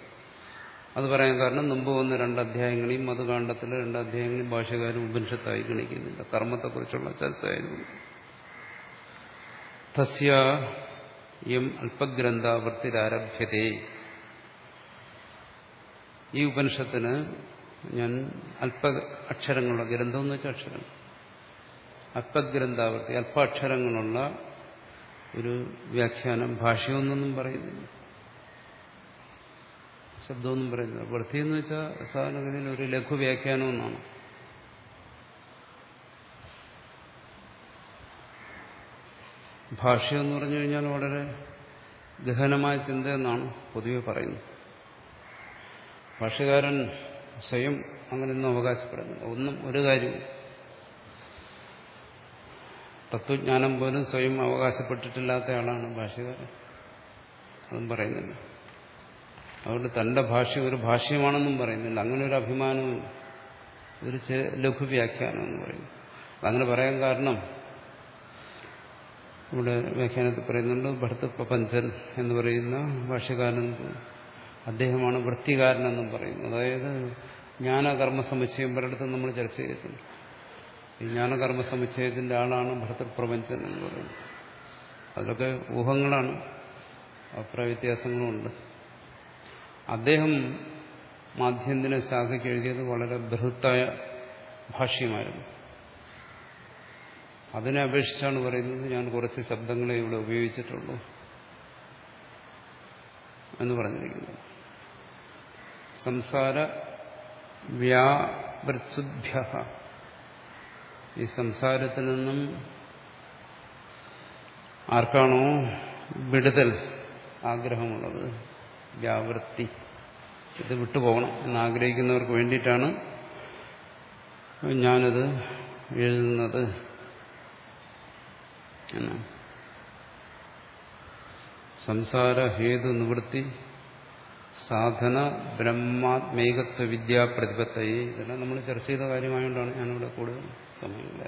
അത് പറയാൻ കാരണം മുമ്പ് വന്ന 2 അധ്യായങ്ങളെയും മധുകാണ്ഡത്തിലെ 2 അധ്യായങ്ങളെയും ഭാഷ്യകാരൻ ഉപനിഷത്തായി ഗണിക്കുന്നില്ല. കർമ്മത്തെക്കുറിച്ചുള്ള ചർച്ചയായിരുന്നു. തസ്യ യം അല്പഗ്രന്ഥാവൃത്തിരാരഭ്യതേ. ഈ ഉപനിഷത്തിന് ഞാൻ അല്പ അക്ഷരങ്ങളുള്ള, ഗ്രന്ഥം എന്ന് വെച്ചാൽ അക്ഷരം, അല്പഗ്രന്ഥാവൃത്തി, അല്പാക്ഷരങ്ങളുള്ള ഒരു വ്യാഖ്യാനം, ഭാഷ്യമൊന്നും പറയുന്നില്ല, ശബ്ദമൊന്നും പറയുന്നില്ല. വൃത്തി എന്ന് വെച്ചാൽ സാധാരണഗതിയിൽ ഒരു ലഘു വ്യാഖ്യാനം എന്നാണ്. ഭാഷ്യം എന്ന് പറഞ്ഞു കഴിഞ്ഞാൽ വളരെ ഗഹനമായ ചിന്ത എന്നാണ് പൊതുവെ പറയുന്നത്. ഭാഷ്യകാരൻ സ്വയം അങ്ങനെയൊന്നും അവകാശപ്പെടുന്നില്ല. ഒരു കാര്യവും തത്വജ്ഞാനം പോലും സ്വയം അവകാശപ്പെട്ടിട്ടില്ലാത്ത ആളാണ് ഭാഷ്യകാരൻ. അതും പറയുന്നില്ല. അതുകൊണ്ട് തന്റെ ഭാഷ്യം ഒരു ഭാഷ്യമാണെന്നും പറയുന്നില്ല. അങ്ങനെ ഒരു അഭിമാനവും ഒരു ലഘു വ്യാഖ്യാനം എന്ന് പറയുന്നു. അങ്ങനെ പറയാൻ കാരണം ഇവിടെ വ്യാഖ്യാനത്തിൽ പറയുന്നുണ്ട്, ഭർത്തൃപ്രപഞ്ചൻ എന്ന് പറയുന്ന ഭാഷ്യകാരൻ അദ്ദേഹമാണ് വൃത്തികാരനെന്നും പറയുന്നു. അതായത് ജ്ഞാനകർമ്മ സമുച്ചയം പലയിടത്തും നമ്മൾ ചർച്ച ചെയ്തിട്ടുണ്ട്. ഈ ജ്ഞാനകർമ്മ സമുച്ചയത്തിന്റെ ആളാണ് ഭർത്തൃപ്രപഞ്ചൻ എന്ന് പറയുന്നത്. അതൊക്കെ ഊഹങ്ങളാണ്, അഭിപ്രായ വ്യത്യാസങ്ങളുമുണ്ട്. അദ്ദേഹം മാധ്യന്തിന ശാഖയ്ക്ക് എഴുതിയത് വളരെ ബൃഹത്തായ ഭാഷ്യമായിരുന്നു. അതിനെ അപേക്ഷിച്ചാണ് പറയുന്നത് ഞാൻ കുറച്ച് ശബ്ദങ്ങളെ ഇവിടെ ഉപയോഗിച്ചിട്ടുള്ളൂ എന്ന് പറഞ്ഞിരിക്കുന്നത്. സംസാര വ്യാവൃത്സുഭ്യ, ഈ സംസാരത്തിൽ നിന്നും ആർക്കാണോ വിടുതൽ ആഗ്രഹമുള്ളത്, വ്യാവൃത്തി, ഇത് വിട്ടുപോകണം എന്നാഗ്രഹിക്കുന്നവർക്ക് വേണ്ടിയിട്ടാണ് ഞാനത് എഴുതുന്നത് എന്നാണ്. സംസാര ഹേതു നിവൃത്തി സാധന ബ്രഹ്മാത്മേകത്വ വിദ്യാ പ്രതിപത്തയെ, ഇതെല്ലാം നമ്മൾ ചർച്ച ചെയ്ത കാര്യമായതുകൊണ്ടാണ് ഞാനിവിടെ കൂടുതൽ സമയമില്ല.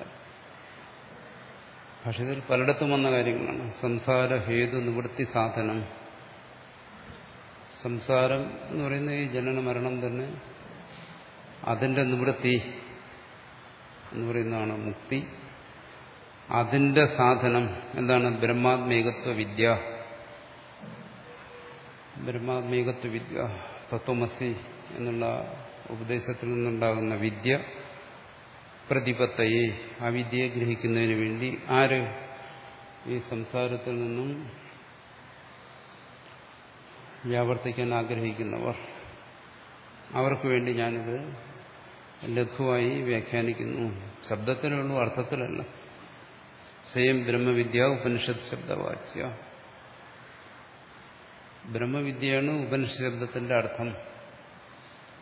ഭാഷയിൽ പലയിടത്തും വന്ന കാര്യങ്ങളാണ്. സംസാര ഹേതു നിവൃത്തി സാധനം, സംസാരം എന്ന് പറയുന്ന ഈ ജനന മരണം തന്നെ, അതിന്റെ നിവൃത്തി എന്ന് പറയുന്നതാണ് മുക്തി. അതിന്റെ സാധനം എന്താണ്? ബ്രഹ്മാത്മേകത്വ വിദ്യ. ബ്രഹ്മാത്മേകത്വ വിദ്യ, തത്വമസി എന്നുള്ള ഉപദേശത്തിൽ നിന്നുണ്ടാകുന്ന വിദ്യ, പ്രതിപത്തയെ, ആ വിദ്യയെ ഗ്രഹിക്കുന്നതിന് വേണ്ടി ആര്? ഈ സംസാരത്തിൽ നിന്നും വ്യാവർത്തിക്കാൻ ആഗ്രഹിക്കുന്നവർ, അവർക്ക് വേണ്ടി ഞാനിത് ലഘുവായി വ്യാഖ്യാനിക്കുന്നു. ശബ്ദത്തിലുള്ള അർത്ഥത്തിലല്ല. സ്വയം ബ്രഹ്മവിദ്യ ഉപനിഷത്ത് ശബ്ദവാച്യ. ബ്രഹ്മവിദ്യയാണ് ഉപനിഷത്ത് ശബ്ദത്തിന്റെ അർത്ഥം.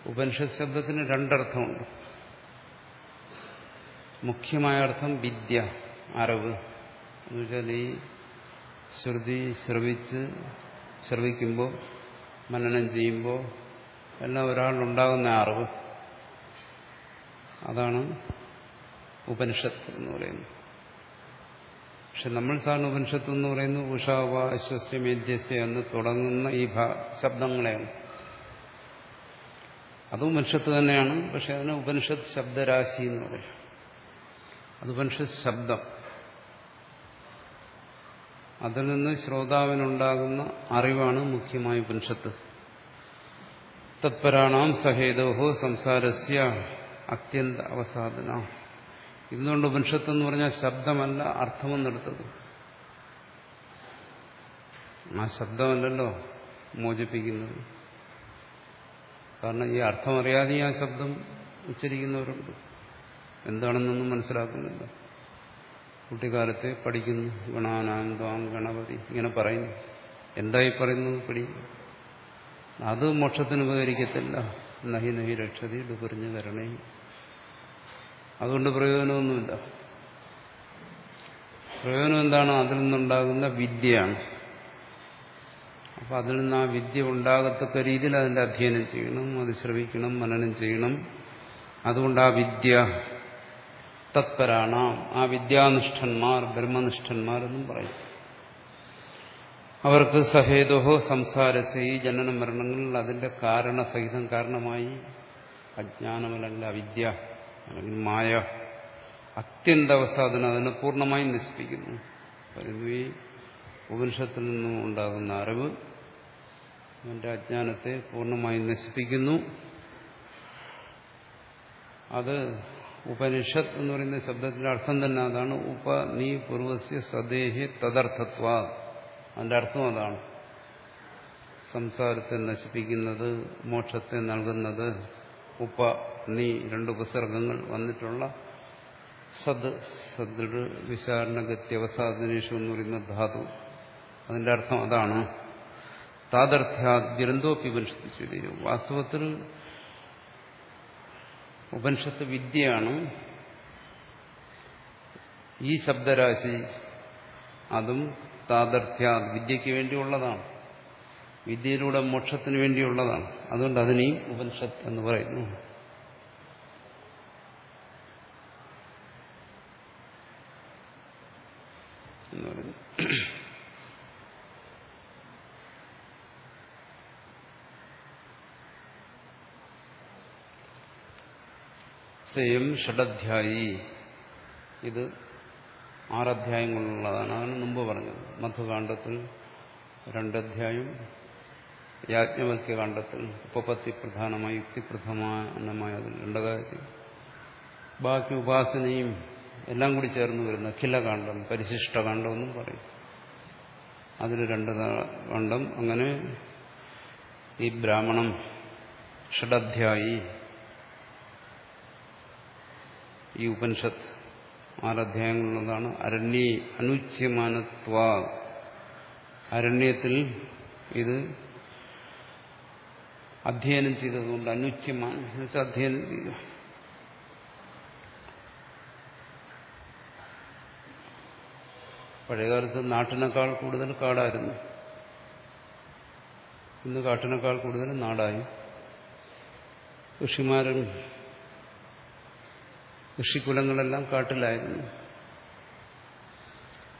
ഉപനിഷത്ത് ശബ്ദത്തിന് 2 അർത്ഥമുണ്ട്. മുഖ്യമായ അർത്ഥം വിദ്യ, അറിവ്. എന്നുവെച്ചാൽ ഈ ശ്രുതി ശ്രവിക്കുമ്പോൾ, മനനം ചെയ്യുമ്പോൾ എല്ലാം ഒരാളുണ്ടാകുന്ന അറിവ്, അതാണ് ഉപനിഷത്ത് എന്ന് പറയുന്നത്. പക്ഷെ നമ്മൾ സാധാരണ ഉപനിഷത്ത് എന്ന് പറയുന്നത് ഉഷാവ അശ്വസ്യമേദ്യസ്യ എന്ന് തുടങ്ങുന്ന ഈ ശബ്ദങ്ങളെയാണ്. അത് ഉപനിഷത്ത് തന്നെയാണ്. പക്ഷെ അതിന് ഉപനിഷത്ത് ശബ്ദരാശി എന്ന് പറയും. അത് ഉപനിഷത്ത് ശബ്ദം. അതിൽ നിന്ന് ശ്രോതാവിനുണ്ടാകുന്ന അറിവാണ് മുഖ്യമായ ഉപനിഷത്ത്. തത്പരാണാം സഹേതോഹോ സംസാരസ്യ അത്യന്ത അവസാദന. ഇന്നുകൊണ്ട് ഉപനിഷത്ത് എന്ന് പറഞ്ഞാൽ ശബ്ദമല്ല, അർത്ഥമെന്നെടുത്തത്. ആ ശബ്ദമല്ലല്ലോ മോചിപ്പിക്കുന്നത്. കാരണം ഈ അർത്ഥം അറിയാതെ ആ ശബ്ദം ഉച്ചരിക്കുന്നവരുണ്ട്. എന്താണെന്നൊന്നും മനസ്സിലാക്കുന്നില്ല. കുട്ടിക്കാലത്തെ പഠിക്കുന്നു, ഗണാനാന്താം ഗണപതി ഇങ്ങനെ പറയുന്നു. എന്തായി പറയുന്നത് പഠിക്കും. അത് മോക്ഷത്തിന് ഉപകരിക്കത്തില്ല. നഹി നഹി രക്ഷതി ഡുപറിഞ്ഞ് കരണേ. അതുകൊണ്ട് പ്രയോജനമൊന്നുമില്ല. പ്രയോജനം എന്താണ്? അതിൽ നിന്നുണ്ടാകുന്ന വിദ്യയാണ്. അപ്പം അതിൽ നിന്ന് ആ വിദ്യ ഉണ്ടാകത്തക്ക രീതിയിൽ അതിൻ്റെ അധ്യയനം ചെയ്യണം, അത് ശ്രവിക്കണം, മനനം ചെയ്യണം. അതുകൊണ്ട് ആ വിദ്യ തത്പരാണ്, ആ വിദ്യാനിഷ്ഠന്മാർ ബ്രഹ്മനിഷ്ഠന്മാരെന്നും പറയും. അവർക്ക് സഹേതുഹോ സംസാരസ് ഈ ജനന മരണങ്ങളിൽ അതിന്റെ കാരണസഹിതം കാരണമായി അജ്ഞാനം അല്ലെങ്കിൽ അവിദ്യ അല്ലെങ്കിൽ മായ അത്യന്തവസാധന അതിനെ പൂർണ്ണമായും നശിപ്പിക്കുന്നു. പറയുന്നു ഈ ഉപനിഷത്തിൽ നിന്നും ഉണ്ടാകുന്ന അറിവ് അവന്റെ അജ്ഞാനത്തെ പൂർണ്ണമായും നശിപ്പിക്കുന്നു. അത് ഉപനിഷത്ത് എന്ന് പറയുന്ന ശബ്ദത്തിന്റെ അർത്ഥം തന്നെ അതാണ്. ഉപ നീ പൂർവസ്യ സദേഹി തദർത്ഥത്വ. അതിന്റെ അർത്ഥം അതാണ്. സംസാരത്തെ നശിപ്പിക്കുന്നത്, മോക്ഷത്തെ നൽകുന്നത്. ഉപ നീ രണ്ട് ഉപസർഗങ്ങൾ വന്നിട്ടുള്ള സദ് സദ് വിചാരണഗത്യവസാദനേഷു എന്ന് പറയുന്ന ധാതു. അതിന്റെ അർത്ഥം അതാണ്. താദർത്ഥാദ്യന്തോപ്പി ഉപനിഷത്ത് ചെയ്തു. വാസ്തവത്തിൽ ഉപനിഷത്ത് വിദ്യയാണ്. ഈ ശബ്ദരാശി അതും താദർത്ഥ്യ വിദ്യയ്ക്ക് വേണ്ടിയുള്ളതാണ്. വിദ്യയിലൂടെ മോക്ഷത്തിന് വേണ്ടിയുള്ളതാണ്. അതുകൊണ്ട് അതിനെയും ഉപനിഷത്ത് എന്ന് പറയുന്നു. സ്വയം ഷഡധ്യായി. ഇത് 6 അധ്യായങ്ങളുള്ളതാണ്. അതാണ് മുമ്പ് പറഞ്ഞത്. മധുകാണ്ഡത്തിൽ 2 അധ്യായം, യാജ്ഞവൽക്യകാണ്ഡത്തിൽ ഉപപത്തി പ്രധാനമായി യുക്തിപ്രധാനമായ അതിൽ 2 കാര്യം, ബാക്കി ഉപാസനയും എല്ലാം കൂടി ചേർന്ന് വരുന്ന അഖിലകാണ്ഡം, പരിശിഷ്ടകാണ്ഡം എന്നും പറയും. അതിൽ 2 കാണ്ഡം. അങ്ങനെ ഈ ബ്രാഹ്മണം ഷഡധ്യായി. ഈ ഉപനിഷത്ത് 6 അധ്യായങ്ങളുള്ളതാണ്. അരണ്യേ അനുച്യമാനത്വ. അരണ്യത്തിൽ ഇത് അധ്യയനം ചെയ്തതുകൊണ്ട് അനുച്യമാനം എന്ന് വെച്ചാൽ അധ്യയനം ചെയ്യുക. പഴയകാലത്ത് നാട്ടിനേക്കാൾ കൂടുതൽ കാടായിരുന്നു. ഇന്ന് കാട്ടിനേക്കാൾ കൂടുതൽ നാടായി. ഋഷിമാരും ഋഷികുലങ്ങളെല്ലാം കാട്ടിലായിരുന്നു.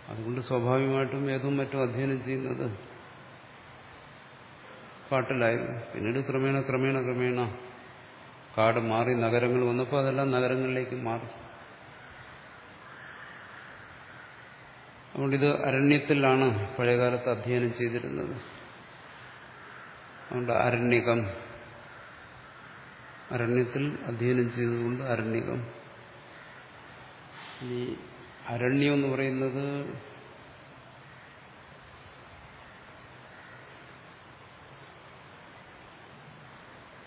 അതുകൊണ്ട് സ്വാഭാവികമായിട്ടും ഏതും മറ്റും അധ്യയനം ചെയ്യുന്നത് കാട്ടിലായിരുന്നു. പിന്നീട് ക്രമേണ കാട് മാറി നഗരങ്ങൾ വന്നപ്പോൾ അതെല്ലാം നഗരങ്ങളിലേക്ക് മാറി. അതുകൊണ്ടിത് അരണ്യത്തിലാണ് പഴയകാലത്ത് അധ്യയനം ചെയ്തിരുന്നത്. അതുകൊണ്ട് അരണ്യകം, അരണ്യത്തിൽ അധ്യയനം ചെയ്തതുകൊണ്ട് അരണ്യകം. ഈ അരണ്യം എന്ന് പറയുന്നത്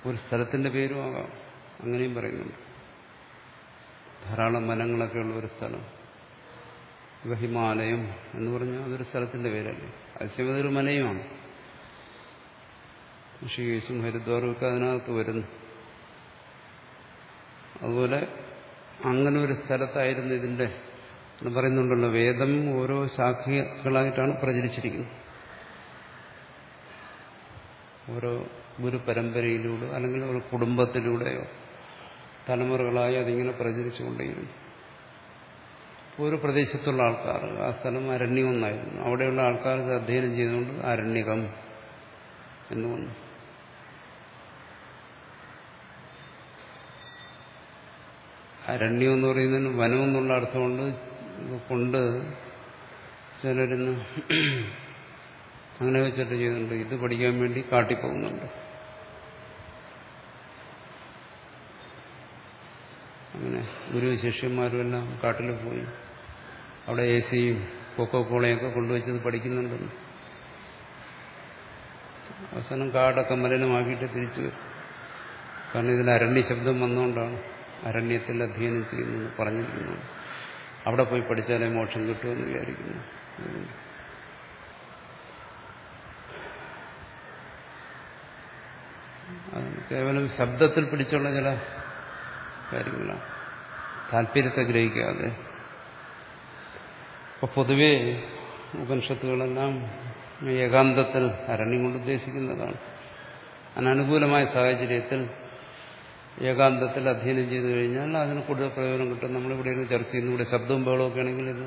ഒരു സ്ഥലത്തിന്റെ പേരും ആകാം. അങ്ങനെയും പറയുന്നുണ്ട്. ധാരാളം വനങ്ങളൊക്കെ ഉള്ള ഒരു സ്ഥലം. ഇവ ഹിമാലയം എന്ന് പറഞ്ഞാൽ അതൊരു സ്ഥലത്തിന്റെ പേരല്ലേ. അതേസമയം അതൊരു മലയുമാണ്. ഋഷികേശും ഹരിദ്വാറും ഒക്കെ അതിനകത്ത് വരുന്നു. അതുപോലെ അങ്ങനെ ഒരു സ്ഥലത്തായിരുന്നു ഇതിന്റെ എന്ന് പറയുന്നുണ്ടല്ലോ. വേദം ഓരോ ശാഖകളായിട്ടാണ് പ്രചരിച്ചിരിക്കുന്നത്. ഓരോ ഗുരു പരമ്പരയിലൂടെ അല്ലെങ്കിൽ ഒരു കുടുംബത്തിലൂടെയോ തലമുറകളായി അതിങ്ങനെ പ്രചരിച്ചുകൊണ്ടേയിരുന്നു. ഒരു പ്രദേശത്തുള്ള ആൾക്കാർ ആ സ്ഥലം അരണ്യമെന്നായിരുന്നു. അവിടെയുള്ള ആൾക്കാർ ഇത് അധ്യയനം ചെയ്തുകൊണ്ട് അരണ്യകം എന്ന് വന്നു. അരണ്യം എന്ന് പറയുന്നതിന് വനം എന്നുള്ള അർത്ഥമുണ്ട്. ചിലരിന്ന് അങ്ങനെ വെച്ചിട്ട് ചെയ്യുന്നുണ്ട്. ഇത് പഠിക്കാൻ വേണ്ടി കാട്ടിപ്പോകുന്നുണ്ട്. അങ്ങനെ ഗുരു ശിഷ്യന്മാരും എല്ലാം കാട്ടിൽ പോയി അവിടെ AC-യും കൊക്കോക്കോളയൊക്കെ കൊണ്ടുവച്ചത് പഠിക്കുന്നുണ്ടെന്ന്. അവസാനം കാടൊക്കെ മലിനമാക്കിയിട്ട് തിരിച്ചു വരും. കാരണം ഇതിൽ അരണ്യ ശബ്ദം വന്നുകൊണ്ടാണ് അരണ്യത്തിൽ അധ്യയനം ചെയ്യുന്നത് പറഞ്ഞിരിക്കുന്നു. അവിടെ പോയി പഠിച്ചാലേ മോക്ഷം കിട്ടുമെന്ന് വിചാരിക്കുന്നു. കേവലം ശബ്ദത്തിൽ പിടിച്ചുള്ള ചില കാര്യങ്ങളാണ്, താല്പര്യത്തെ ഗ്രഹിക്കാതെ. അപ്പൊ പൊതുവെ ഉപനിഷത്തുകളെല്ലാം ഏകാന്തത്തിൽ അരണ്യം കൊണ്ട് ഉദ്ദേശിക്കുന്നതാണ്. അനനുകൂലമായ സാഹചര്യത്തിൽ ഏകാന്തത്തിൽ അധ്യയനം ചെയ്തു കഴിഞ്ഞാൽ അതിന് കൂടുതൽ പ്രയോജനം കിട്ടും. നമ്മളിവിടെ ഇരുന്ന് ചർച്ച ചെയ്യുന്ന ഇവിടെ ശബ്ദവും ബഹളമൊക്കെ ആണെങ്കിൽ ഇത്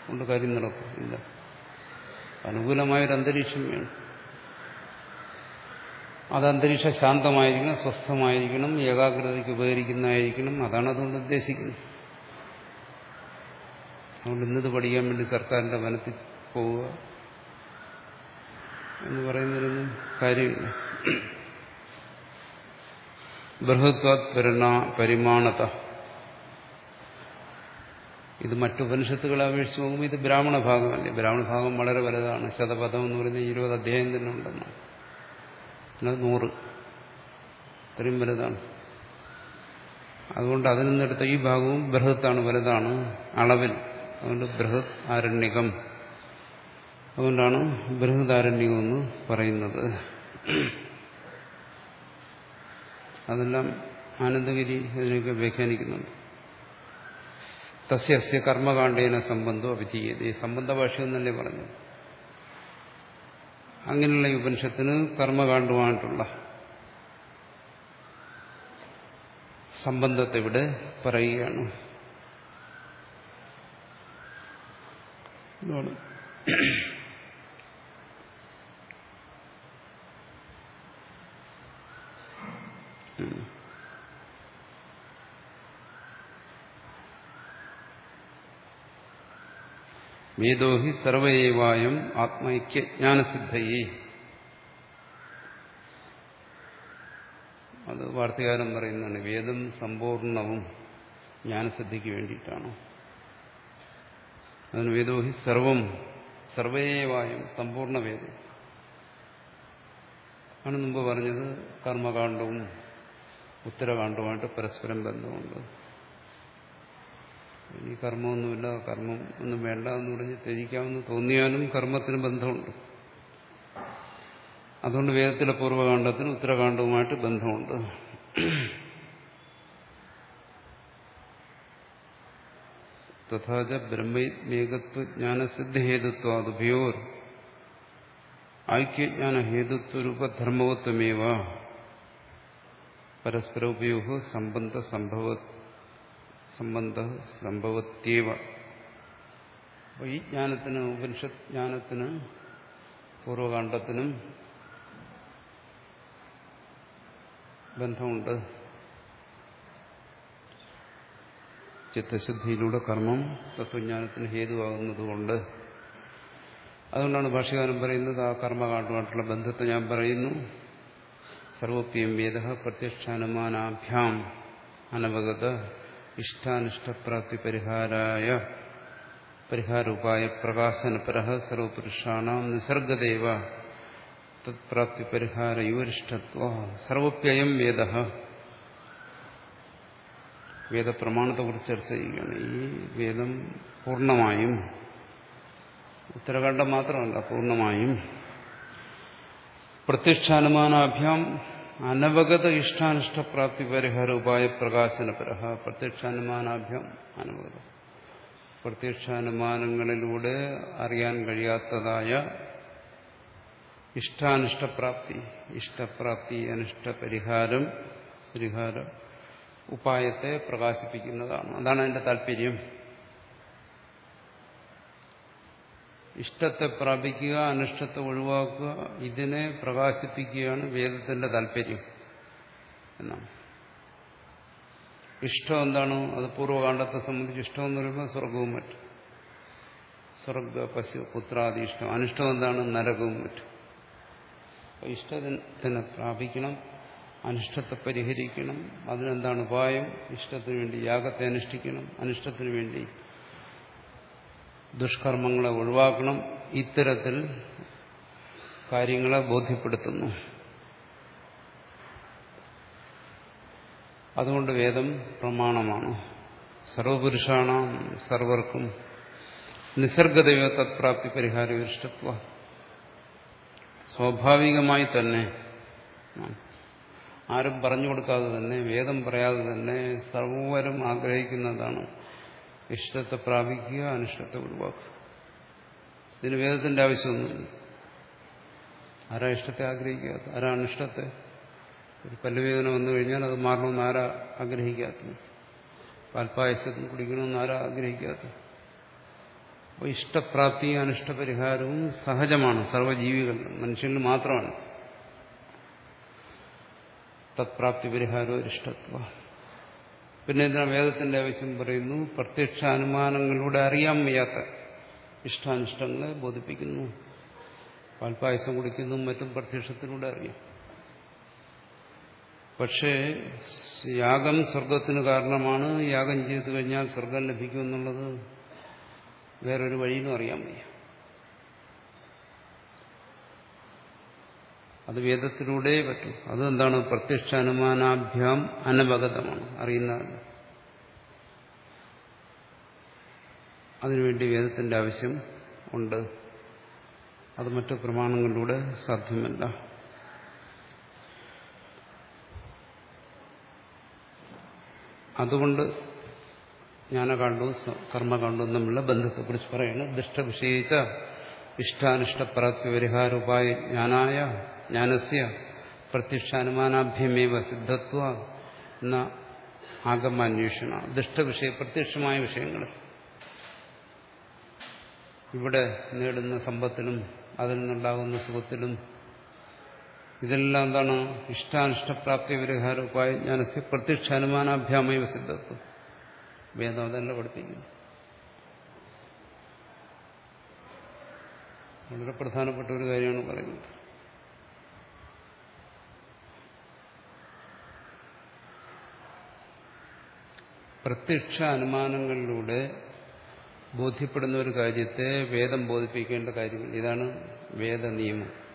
കൊണ്ട് കാര്യം നടക്കും ഇല്ല. അനുകൂലമായൊരു അന്തരീക്ഷം വേണം. അത് അന്തരീക്ഷം ശാന്തമായിരിക്കണം, സ്വസ്ഥമായിരിക്കണം, ഏകാഗ്രതയ്ക്ക് ഉപകരിക്കുന്നതായിരിക്കണം. അതാണ് അതുകൊണ്ട് ഉദ്ദേശിക്കുന്നത്. അതുകൊണ്ട് ഇന്നത് പഠിക്കാൻ വേണ്ടി സർക്കാരിന്റെ വനത്തിൽ പോവുക എന്ന് പറയുന്നതിനൊന്നും കാര്യമില്ല. ബൃഹത്വാത് പരിമാണത, ഇത് മറ്റു ഉപനിഷത്തുകളെ അപേക്ഷിച്ച് നോക്കുമ്പോൾ ഇത് ബ്രാഹ്മണ ഭാഗമല്ലേ. ബ്രാഹ്മണ ഭാഗം വളരെ വലുതാണ്. ശതപഥം എന്ന് പറയുന്നത് 20 അധ്യായം തന്നെ ഉണ്ടെന്നാണ്. 100 ഇത്രയും വലുതാണ്. അതുകൊണ്ട് അതിൽ നിന്നെടുത്ത ഈ ഭാഗവും ബൃഹത്താണ്, വലുതാണ് അളവിൽ. അതുകൊണ്ട് ബൃഹത് ആരണ്യകം, അതുകൊണ്ടാണ് ബൃഹദാരണ്യകം എന്ന് പറയുന്നത്. അതെല്ലാം ആനന്ദഗിരി ഇതിനൊക്കെ വ്യാഖ്യാനിക്കുന്നുണ്ട്. തസ്യ കർമ്മകാണ്ഡേന സംബന്ധോ അവിധീയത, ഈ സംബന്ധ ഭാഷ്യം എന്നല്ലേ പറഞ്ഞു. അങ്ങനെയുള്ള ഈ ഉപനിഷത്തിന് കർമ്മകാണ്ഡമായിട്ടുള്ള സംബന്ധത്തെ ഇവിടെ പറയുകയാണ്. വേദോഹി സർവൈവായം ആത്മൈക്യജ്ഞാനസിദ്ധയെ, അത് വാർത്തകാരൻ പറയുന്നതാണ്. വേദം സമ്പൂർണവും ജ്ഞാനസിദ്ധിക്ക് വേണ്ടിയിട്ടാണ്. അതിന് വേദോഹി സർവം സർവൈവായം, സമ്പൂർണ്ണ വേദം ആണ്. മുമ്പ് പറഞ്ഞത് കർമ്മകാണ്ഡവും ഉത്തരകാണ്ഡവുമായിട്ട് പരസ്പരം ബന്ധമുണ്ട്. ഇനി കർമ്മമൊന്നുമില്ല, കർമ്മം ഒന്നും വേണ്ട എന്ന് പറഞ്ഞ് ത്യജിക്കാമെന്ന് തോന്നിയാലും കർമ്മത്തിന് ബന്ധമുണ്ട്. അതുകൊണ്ട് വേദത്തിലെ പൂർവ്വകാണ്ഡത്തിന് ഉത്തരകാണ്ഡവുമായിട്ട് ബന്ധമുണ്ട്. തഥാച ബ്രഹ്മേകത്വജ്ഞാനസിദ്ധഹേതുത്വാദുഭയോർ ഐക്യജ്ഞാനഹേതുത്വരൂപധർമ്മവത്വമേവ പരസ്പര ഉപയോഗ സംബന്ധ സംഭവത്യേവ. അപ്പോൾ ഈ ജ്ഞാനത്തിന്, ഉപനിഷത്ത് ജ്ഞാനത്തിന് പൂർവകാണ്ഡത്തിനും ബന്ധമുണ്ട്. ചിത്തശുദ്ധിയിലൂടെ കർമ്മം തത്വജ്ഞാനത്തിന് ഹേതുവാകുന്നതുകൊണ്ട്. അതുകൊണ്ടാണ് ഭാഷ്യകാരൻ പറയുന്നത് ആ കർമ്മകാണ്ഡമായിട്ടുള്ള ബന്ധത്തെ ഞാൻ പറയുന്നു. സർവോപ്യം വേദ പ്രത്യക്ഷാനുമാനാഭ്യാം അനവഗത ഇഷ്ടാനിഷ്ടപ്രാപ്തി പരിഹാരോപായ പ്രകാശനപരഃ സർവപുരുഷാണാം നിസർഗദേവ തത്പ്രാപ്തി പരിഹാരയോരിഷ്ടത്വ സർവപ്യയം വേദ. വേദപ്രമാണത്തെക്കുറിച്ച് ചർച്ച ചെയ്യുകയാണ്. ഈ വേദം പൂർണ്ണമായും, ഉത്തരകാണ്ഡം മാത്രമല്ല, പൂർണ്ണമായും പ്രത്യക്ഷാനുമാനാഭ്യാം അനവഗത ഇഷ്ടാനിഷ്ടപ്രാപ്തി പരിഹാര ഉപായ പ്രകാശനപരഃ. പ്രത്യക്ഷാനുമാനാഭ്യാം അനവഗത, പ്രത്യക്ഷാനുമാനങ്ങളിലൂടെ അറിയാൻ കഴിയാത്തതായ ഇഷ്ടാനിഷ്ടപ്രാപ്തി, ഇഷ്ടപ്രാപ്തി പരിഹാര ഉപായത്തെ പ്രകാശിപ്പിക്കുന്നതാണ്. അതാണ് അതിന്റെ താല്പര്യം. ഇഷ്ടത്തെ പ്രാപിക്കുക, അനിഷ്ടത്തെ ഒഴിവാക്കുക, ഇതിനെ പ്രകാശിപ്പിക്കുകയാണ് വേദത്തിന്റെ താല്പര്യം എന്നാണ്. ഇഷ്ടം എന്താണ്? അത് പൂർവ്വകാണ്ഡത്തെ സംബന്ധിച്ച് ഇഷ്ടം എന്ന് പറയുമ്പോൾ സ്വർഗവും മറ്റും, സ്വർഗ പശു പുത്രാദി ഇഷ്ടം. അനിഷ്ടം എന്താണ്? നരകവും മറ്റും. ഇഷ്ടത്തിനെ പ്രാപിക്കണം, അനിഷ്ടത്തെ പരിഹരിക്കണം. അതിനെന്താണ് ഉപായം? ഇഷ്ടത്തിന് വേണ്ടി യാഗത്തെ അനുഷ്ഠിക്കണം, അനിഷ്ടത്തിന് വേണ്ടി ദുഷ്കർമ്മങ്ങളെ ഒഴിവാക്കണം. ഇത്തരത്തിൽ കാര്യങ്ങളെ ബോധ്യപ്പെടുത്തുന്നു. അതുകൊണ്ട് വേദം പ്രമാണമാണ്. സർവപുരുഷാണ്, സർവർക്കും നിസർഗദൈവ തത്പ്രാപ്തി പരിഹാരവിഷ്ടത്വ. സ്വാഭാവികമായി തന്നെ, ആരും പറഞ്ഞു കൊടുക്കാതെ തന്നെ, വേദം പറയാതെ തന്നെ സർവരും ആഗ്രഹിക്കുന്നതാണ് ഇഷ്ടത്തെ പ്രാപിക്കുക, അനിഷ്ടത്തെ ഒഴിവാക്കുക. ഇതിന് വേദത്തിന്റെ ആവശ്യമൊന്നുമില്ല. ആരാ ഇഷ്ടത്തെ ആഗ്രഹിക്കാത്ത? ആരാ അനിഷ്ടത്തെ? ഒരു പല്ലുവേദന വന്നു കഴിഞ്ഞാൽ അത് മാറണമെന്ന് ആരാ ആഗ്രഹിക്കാത്തത്? പാൽപ്പായസത്തിന് കുടിക്കണമെന്ന് ആരാ ആഗ്രഹിക്കാത്തത്? അപ്പോൾ ഇഷ്ടപ്രാപ്തിയും അനിഷ്ടപരിഹാരവും സഹജമാണ് സർവ്വജീവികൾ, മനുഷ്യന് മാത്രമാണ്. തത്പ്രാപ്തി പരിഹാരവും അരിഷ്ടത്വ. പിന്നെ എന്തിനാണ് വേദത്തിന്റെ ആവശ്യം പറയുന്നു? പ്രത്യക്ഷ അനുമാനങ്ങളിലൂടെ അറിയാൻ വയ്യാത്ത ഇഷ്ടാനിഷ്ടങ്ങളെ ബോധിപ്പിക്കുന്നു. പാൽപ്പായസം കുടിക്കുന്നതും മറ്റും പ്രത്യക്ഷത്തിലൂടെ അറിയാം. പക്ഷേ യാഗം സ്വർഗത്തിന് കാരണമാണ്, യാഗം ചെയ്തു കഴിഞ്ഞാൽ സ്വർഗം ലഭിക്കുമെന്നുള്ളത് വേറൊരു വഴിയിലും അറിയാൻ വയ്യ. അത് വേദത്തിലൂടെ പറ്റും. അതെന്താണ്? പ്രത്യക്ഷ അനുമാനാഭ്യാം അനവഗതമാണ്, അറിയുന്നതല്ല. അതിനുവേണ്ടി വേദത്തിന്റെ ആവശ്യം ഉണ്ട്. അത് മറ്റു പ്രമാണങ്ങളിലൂടെ സാധ്യമല്ല. അതുകൊണ്ട് ജ്ഞാനകാണ്ഡവും കർമ്മകാണ്ഡവും തമ്മിലുള്ള ബന്ധത്തെക്കുറിച്ച് പറയുന്നത് ദുഷ്ടവിഷയിച്ച ഇഷ്ടാനിഷ്ടപ്രാപ്തി പരിഹാരോപായ ജ്ഞാനായ ജ്ഞാനസ്യ പ്രത്യക്ഷാനുമാനാഭ്യമേവ സിദ്ധത്വ എന്ന ആഗമാന്വേഷണ. ദുഷ്ടവിഷയ പ്രത്യക്ഷമായ വിഷയങ്ങൾ ഇവിടെ നേടുന്ന സമ്പത്തിലും അതിൽ നിന്നുണ്ടാകുന്ന സുഖത്തിലും ഇതെല്ലാം എന്താണ്? ഇഷ്ടാനിഷ്ടപ്രാപ്തി പരിഹാരോപായ ജ്ഞാനസ്യ പ്രത്യക്ഷാനുമാനാഭ്യാമേവ സിദ്ധത്വം. വേദം അതല്ല പഠിപ്പിക്കുന്നു. വളരെ പ്രധാനപ്പെട്ട ഒരു കാര്യമാണ് പറയുന്നത്. പ്രത്യക്ഷ അനുമാനങ്ങളിലൂടെ ബോധ്യപ്പെടുന്ന ഒരു കാര്യത്തെ വേദം ബോധിപ്പിക്കേണ്ട കാര്യമില്ല. ഇതാണ് വേദനിയമം.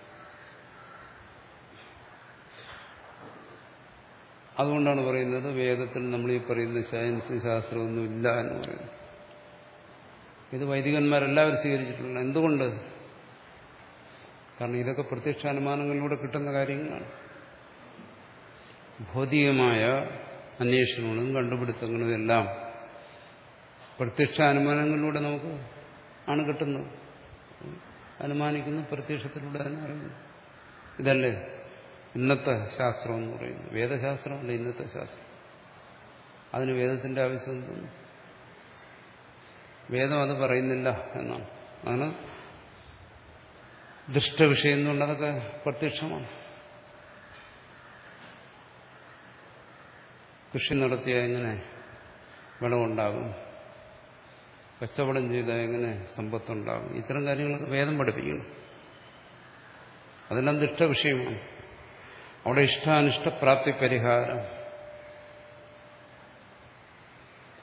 അതുകൊണ്ടാണ് പറയുന്നത് വേദത്തിൽ നമ്മൾ ഈ പറയുന്ന സയൻസ് ശാസ്ത്രമൊന്നും ഇല്ല എന്ന് പറയുന്നത്. ഇത് വൈദികന്മാരെല്ലാവരും സ്വീകരിച്ചിട്ടുള്ള. എന്തുകൊണ്ട്? കാരണം ഇതൊക്കെ പ്രത്യക്ഷാനുമാനങ്ങളിലൂടെ കിട്ടുന്ന കാര്യങ്ങളാണ്. ഭൗതികമായ അന്വേഷണങ്ങളും കണ്ടുപിടുത്തങ്ങളും എല്ലാം പ്രത്യക്ഷാനുമാനങ്ങളിലൂടെ നമുക്ക് ആണ് കിട്ടുന്നത്. അനുമാനിക്കുന്നു, പ്രത്യക്ഷത്തിലൂടെ തന്നെ അറിയുന്നു. ഇതല്ലേ ഇന്നത്തെ ശാസ്ത്രം എന്ന് പറയുന്നത്. വേദശാസ്ത്രമല്ല ഇന്നത്തെ ശാസ്ത്രം. അതിന് വേദത്തിന്റെ ആവശ്യം തോന്നുന്നു. വേദം അത് പറയുന്നില്ല എന്നാണ്. അങ്ങനെ ദുഷ്ടവിഷയം എന്നുള്ളതൊക്കെ പ്രത്യക്ഷമാണ്. കൃഷി നടത്തിയാൽ എങ്ങനെ വിളവുണ്ടാകും, കച്ചവടം ചെയ്താൽ എങ്ങനെ സമ്പത്തുണ്ടാകും, ഇത്തരം കാര്യങ്ങളൊക്കെ വേദം പഠിപ്പിക്കുന്നു. അതെല്ലാം ദുഷ്ടവിഷയമാണ്. അവിടെ ഇഷ്ടാനിഷ്ടപ്രാപ്തി പരിഹാരം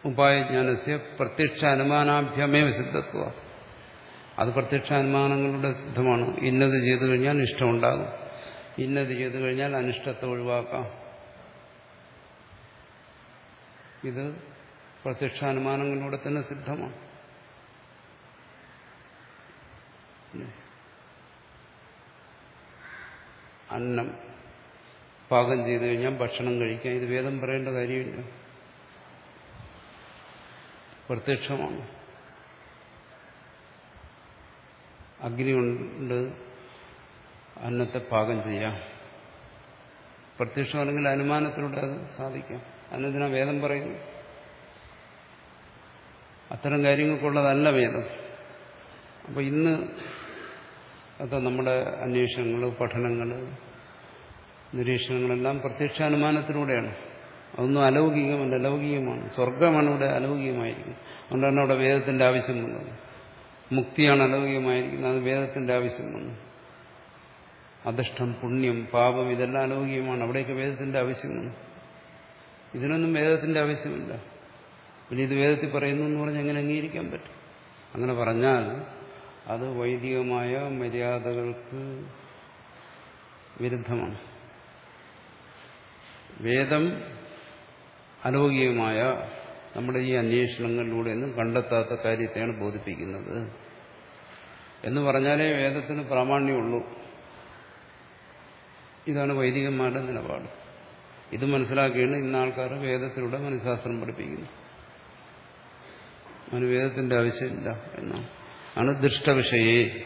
ഉപായജ്ഞാനസ്യ പ്രത്യക്ഷ അനുമാനാഭ്യമേവ സിദ്ധത്വ. അത് പ്രത്യക്ഷ അനുമാനങ്ങളുടെ സിദ്ധമാണ്. ഇന്നത് ചെയ്തു കഴിഞ്ഞാൽ ഇഷ്ടമുണ്ടാകും, ഇന്നത് ചെയ്തു കഴിഞ്ഞാൽ അനിഷ്ടത്തെ ഒഴിവാക്കാം. ഇത് പ്രത്യക്ഷാനുമാനങ്ങളിലൂടെ തന്നെ സിദ്ധമാണ്. അന്നം പാകം ചെയ്തു കഴിഞ്ഞാൽ ഭക്ഷണം കഴിക്കാം. ഇത് വേദം പറയേണ്ട കാര്യമില്ല, പ്രത്യക്ഷമാണ്. അഗ്നി കൊണ്ട് അന്നത്തെ പാകം ചെയ്യാം. പ്രത്യക്ഷമാണെങ്കിൽ അനുമാനത്തിലൂടെ അത് സാധിക്കാം. അതിനെന്തിനാ വേദം പറയുന്നു? അത്തരം കാര്യങ്ങൾക്കുള്ളതല്ല വേദം. അപ്പോൾ ഇന്ന് അത് നമ്മുടെ അന്വേഷണങ്ങൾ, പഠനങ്ങൾ, നിരീക്ഷണങ്ങളെല്ലാം പ്രത്യക്ഷാനുമാനത്തിലൂടെയാണ്. അതൊന്നും അലൗകികമല്ല, ലൗകികമാണ്. സ്വർഗമാണ് ഇവിടെ അലൗകികമായിരിക്കും. അതുകൊണ്ടാണ് അവിടെ വേദത്തിന്റെ ആവശ്യം വന്നത്. മുക്തിയാണ് അലൗകികമായിരിക്കുന്നത്, അത് വേദത്തിന്റെ ആവശ്യം വന്നു. അധിഷ്ഠം, പുണ്യം, പാപം ഇതെല്ലാം അലൗകികമാണ്. അവിടേക്ക് വേദത്തിന്റെ ആവശ്യം വന്നു. ഇതിനൊന്നും വേദത്തിന്റെ ആവശ്യമില്ല. പിന്നെ ഇത് വേദത്തിൽ പറയുന്നു എന്ന് പറഞ്ഞാൽ എങ്ങനെ അംഗീകരിക്കാൻ പറ്റും? അങ്ങനെ പറഞ്ഞാൽ അത് വൈദികമായ മര്യാദകൾക്ക് വിരുദ്ധമാണ്. വേദം അലൗകികമായ നമ്മുടെ ഈ അന്വേഷണങ്ങളിലൂടെയൊന്നും കണ്ടെത്താത്ത കാര്യത്തെയാണ് ബോധിപ്പിക്കുന്നത് എന്ന് പറഞ്ഞാലേ വേദത്തിന് പ്രാമാണ്യമുള്ളൂ. ഇതാണ് വൈദികന്മാരുടെ നിലപാട്. ഇത് മനസ്സിലാക്കിയാണ് ഇന്ന് ആൾക്കാർ വേദത്തിലൂടെ മനഃശാസ്ത്രം പഠിപ്പിക്കുന്നു. അതിന് വേദത്തിന്റെ ആവശ്യമില്ല എന്നാണ്. ആണ് ദൃഷ്ടവിഷയെ,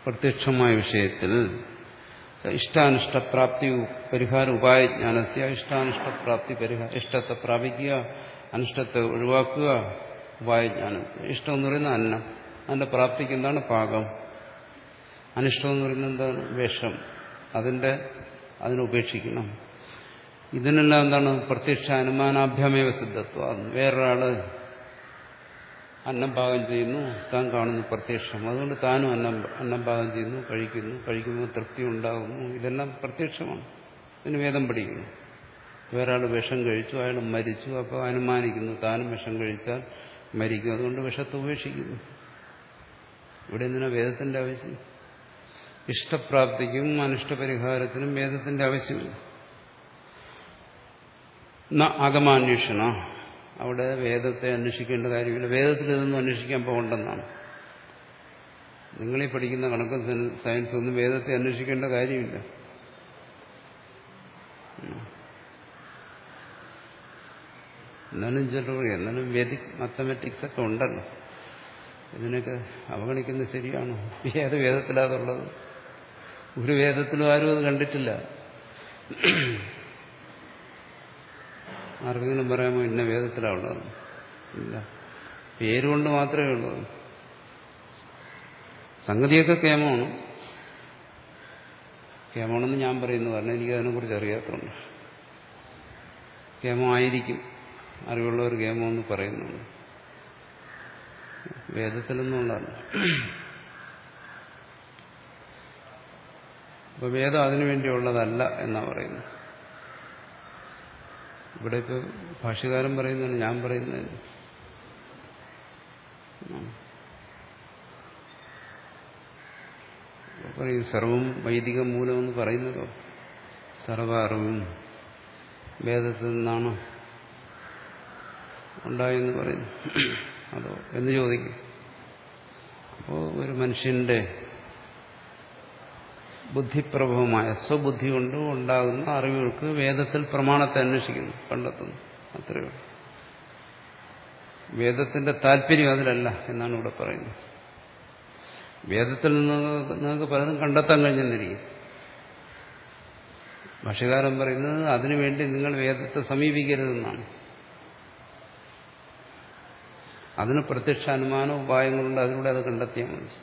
പ്രത്യക്ഷമായ വിഷയത്തിൽ ഇഷ്ടാനിഷ്ടപ്രാപ്തി പരിഹാര ഉപായജ്ഞാനസ്യ ഇഷ്ടാനിഷ്ടപ്രാപ്തി പരിഹാര, ഇഷ്ടത്തെ പ്രാപിക്കുക, അനിഷ്ടത്തെ ഒഴിവാക്കുക, ഉപായജ്ഞാനം. ഇഷ്ടം എന്ന് പറയുന്നത് അന്നം, അതിന്റെ പ്രാപ്തിക്ക് എന്താണ് പാകം. അനിഷ്ടം എന്ന് പറയുന്നത് എന്താണ് വിഷം, അതിനുപേക്ഷിക്കണം. ഇതിനെല്ലാം എന്താണ് പ്രത്യക്ഷ അനുമാനാഭ്യമേവ സിദ്ധത്വം. വേറൊരാള് അന്നം പാകം ചെയ്യുന്നു, താൻ കാണുന്നു പ്രത്യക്ഷം, അതുകൊണ്ട് താനും അന്നം പാകം ചെയ്യുന്നു, കഴിക്കുമ്പോൾ തൃപ്തി ഉണ്ടാകുന്നു. ഇതെല്ലാം പ്രത്യക്ഷമാണ്. ഇതിന് വേദം പഠിക്കുന്നു. വേറൊരാൾ വിഷം കഴിച്ചു, അയാൾ മരിച്ചു, അപ്പോൾ അനുമാനിക്കുന്നു താനും വിഷം കഴിച്ചാൽ മരിക്കും, അതുകൊണ്ട് വിഷത്തെ ഉപേക്ഷിക്കുന്നു. ഇവിടെ എന്തിനാ വേദത്തിന്റെ ആവശ്യം? ഇഷ്ടപ്രാപ്തിക്കും അനിഷ്ടപരിഹാരത്തിനും വേദത്തിന്റെ ആവശ്യമില്ല. ആഗമാന്വേഷണ, അവിടെ വേദത്തെ അന്വേഷിക്കേണ്ട കാര്യമില്ല. വേദത്തിൽ ഇതൊന്നും അന്വേഷിക്കാൻ പോകണ്ടെന്നാണ്. നിങ്ങളീ പഠിക്കുന്ന കണക്കും സയൻസും ഒന്നും വേദത്തെ അന്വേഷിക്കേണ്ട കാര്യമില്ല. എന്നാലും വേദിക് മാത്തമാറ്റിക്സ് ഒക്കെ ഉണ്ടല്ലോ. ഇതിനൊക്കെ അവഗണിക്കുന്നത് ശരിയാണോ? ഏത് വേദത്തിലാതുള്ളത്? ഒരു വേദത്തിലും ആരും അത് കണ്ടിട്ടില്ല. ആർക്കെങ്കിലും പറയാമോ ഇന്ന വേദത്തിലാണ് ഉള്ളത്? ഇല്ല. പേരുകൊണ്ട് മാത്രമേ ഉള്ളൂ. സംഗതിയൊക്കെ കേമമാണെന്ന് ഞാൻ പറയുന്നു, കാരണം എനിക്ക് അതിനെക്കുറിച്ച് അറിയാത്തതുകൊണ്ട്. കേമമായിരിക്കും, അറിവുള്ളവർ കേമമെന്ന് പറയുന്നുണ്ട്. വേദത്തിലൊന്നും ഉള്ളതല്ല. അപ്പൊ വേദം അതിനു വേണ്ടിയുള്ളതല്ല എന്നാ പറയുന്നത്. ഇവിടെ ഇപ്പോൾ ഭാഷ്യകാരൻ പറയുന്നതാണ്, ഞാൻ പറയുന്നത്. പറയും സർവം വൈദിക മൂലമെന്ന് പറയുന്നതോ, സർവ അറിവും വേദത്തിൽ നിന്നാണ് ഉണ്ടായെന്ന് പറയുന്നു. അതോ എന്ന് ചോദിക്കും. അപ്പോൾ ഒരു മനുഷ്യന്റെ ബുദ്ധിപ്രഭവമായ സ്വബുദ്ധി കൊണ്ട് ഉണ്ടാകുന്ന അറിവുകൾക്ക് വേദത്തിൽ പ്രമാണത്തെ അന്വേഷിക്കുന്നു, കണ്ടെത്തുന്നു. അത്രയേ ഉള്ളൂ. വേദത്തിന്റെ താല്പര്യം അതിലല്ല എന്നാണ് ഇവിടെ പറയുന്നത്. വേദത്തിൽ നിന്ന് നിങ്ങൾക്ക് പലതും കണ്ടെത്താൻ കഴിഞ്ഞെന്നിരിക്കും. ഭാഷ്യകാരൻ പറയുന്നത് അതിനുവേണ്ടി നിങ്ങൾ വേദത്തെ സമീപിക്കരുതെന്നാണ്. അതിന് പ്രത്യക്ഷ അനുമാന ഉപായങ്ങളുണ്ട്, അതിലൂടെ അത് കണ്ടെത്തിയാൽ മതി.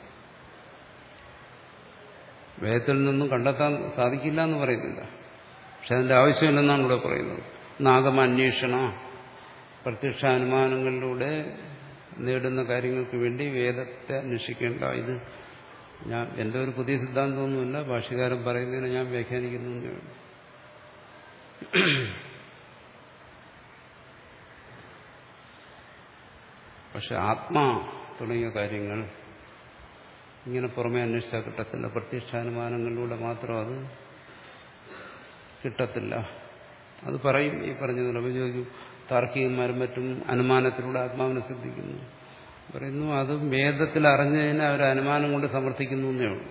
വേദത്തിൽ നിന്നും കണ്ടെത്താൻ സാധിക്കില്ല എന്ന് പറയുന്നില്ല, പക്ഷെ അതിന്റെ ആവശ്യമില്ലെന്നാണ് ഇവിടെ പറയുന്നത്. നാഗമാന്വേഷണ, പ്രത്യക്ഷാനുമാനങ്ങളിലൂടെ നേടുന്ന കാര്യങ്ങൾക്ക് വേണ്ടി വേദത്തെ അന്വേഷിക്കേണ്ട. ഇത് എന്റെ ഒരു പുതിയ സിദ്ധാന്തമൊന്നുമില്ല, ഭാഷ്യകാരൻ പറയുന്നതിനെ ഞാൻ വ്യാഖ്യാനിക്കുന്നു. പക്ഷെ ആത്മാ തുടങ്ങിയ കാര്യങ്ങൾ ഇങ്ങനെ പുറമെ അന്വേഷിച്ചാൽ കിട്ടത്തില്ല. പ്രത്യക്ഷാനുമാനങ്ങളിലൂടെ മാത്രം അത് കിട്ടത്തില്ല. അത് പറയും. ഈ പറഞ്ഞതിൽ ചോദിക്കും, താർക്കികന്മാരും മറ്റും അനുമാനത്തിലൂടെ ആത്മാവിനെ സിദ്ധിക്കുന്നു പറയുന്നു. അത് വേദത്തിൽ അറിഞ്ഞതിനെ അവർ അനുമാനം കൊണ്ട് സമർത്ഥിക്കുന്നു എന്നേ ഉള്ളൂ.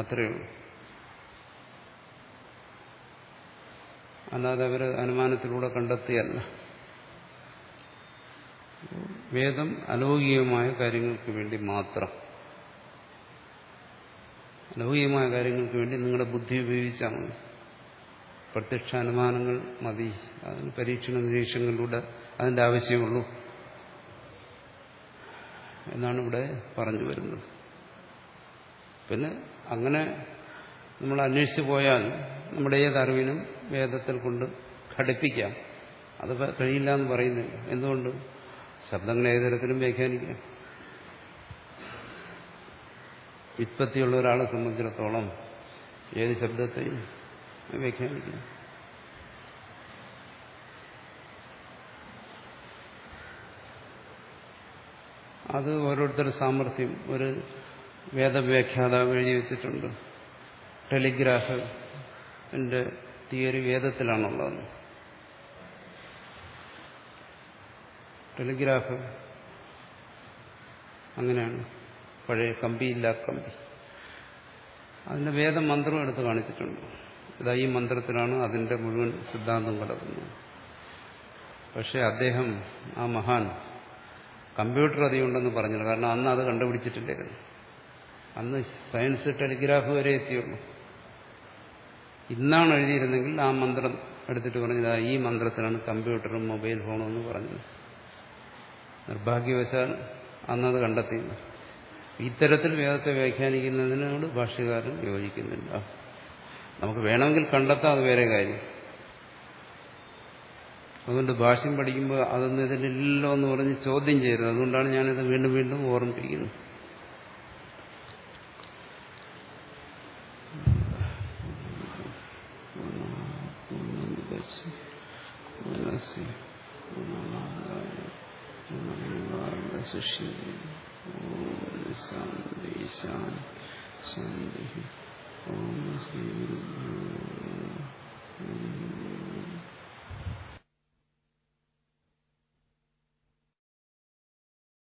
അത്രയേ ഉള്ളൂ. അല്ലാതെ അവർ അനുമാനത്തിലൂടെ കണ്ടെത്തിയല്ല. വേദം അലൗകികമായ കാര്യങ്ങൾക്ക് വേണ്ടി മാത്രം, അലൗകികമായ കാര്യങ്ങൾക്ക് വേണ്ടി നിങ്ങളുടെ ബുദ്ധി ഉപയോഗിച്ചാൽ മതി. പ്രത്യക്ഷാനുമാനങ്ങൾ മതി. അതിന് പരീക്ഷണ നിരീക്ഷണങ്ങളിലൂടെ അതിൻ്റെ ആവശ്യമുള്ളൂ എന്നാണ് ഇവിടെ പറഞ്ഞു വരുന്നത്. പിന്നെ അങ്ങനെ നമ്മൾ അന്വേഷിച്ചു പോയാൽ നമ്മുടെ ഏതറിവിനും വേദത്തിൽ കൊണ്ട് ഘടിപ്പിക്കാം. അത് കഴിയില്ല എന്ന് പറയുന്നില്ല. എന്തുകൊണ്ട്? ശബ്ദങ്ങളെ ഏത് തരത്തിലും വ്യാഖ്യാനിക്കാം. വ്യുത്പത്തിയുള്ള ഒരാളെ സംബന്ധിച്ചിടത്തോളം ഏത് ശബ്ദത്തെയും വ്യാഖ്യാനിക്കാം. അത് ഓരോരുത്തരുടെ സാമർഥ്യം. ഒരു വേദവ്യാഖ്യാതാവ് എഴുതി വെച്ചിട്ടുണ്ട്, ടെലിഗ്രാഫിന്റെ തിയറി വേദത്തിലാണുള്ളതെന്ന്. ടെലിഗ്രാഫ് അങ്ങനെയാണ്, പഴയ കമ്പിയില്ല കമ്പി. അതിന്റെ വേദമന്ത്രം എടുത്ത് കാണിച്ചിട്ടുണ്ട്. ഇതാ ഈ മന്ത്രത്തിലാണ് അതിന്റെ മുഴുവൻ സിദ്ധാന്തം കിടക്കുന്നത്. പക്ഷെ അദ്ദേഹം, ആ മഹാൻ, കമ്പ്യൂട്ടർ അധികമുണ്ടെന്ന് പറഞ്ഞില്ല. കാരണം അന്ന് അത് കണ്ടുപിടിച്ചിട്ടില്ലായിരുന്നു. അന്ന് സയൻസ് ടെലിഗ്രാഫ് വരെ എത്തിയുള്ളൂ. ഇന്നാണ് എഴുതിയിരുന്നെങ്കിൽ ആ മന്ത്രം എടുത്തിട്ട് പറഞ്ഞത് ഈ മന്ത്രത്തിലാണ് കമ്പ്യൂട്ടറും മൊബൈൽ ഫോണും എന്ന് പറഞ്ഞത്. നിർഭാഗ്യവശാൽ അന്നത് കണ്ടെത്തിയില്ല. ഇത്തരത്തിൽ വേദത്തെ വ്യാഖ്യാനിക്കുന്നതിനോട് ഭാഷ്യകാരൻ യോജിക്കുന്നില്ല. നമുക്ക് വേണമെങ്കിൽ കണ്ടെത്താം, അത് വേറെ കാര്യം. അതുകൊണ്ട് ഭാഷ്യം പഠിക്കുമ്പോൾ അതൊന്നും ഇതിലില്ലല്ലോ എന്ന് പറഞ്ഞ് ചോദ്യം ചെയ്യരുത്. അതുകൊണ്ടാണ് ഞാനിത് വീണ്ടും വീണ്ടും ഓർമ്മിപ്പിക്കുന്നത്. ശാന്തി ശാന്തി. ഓം ശ്രീ ഗുരു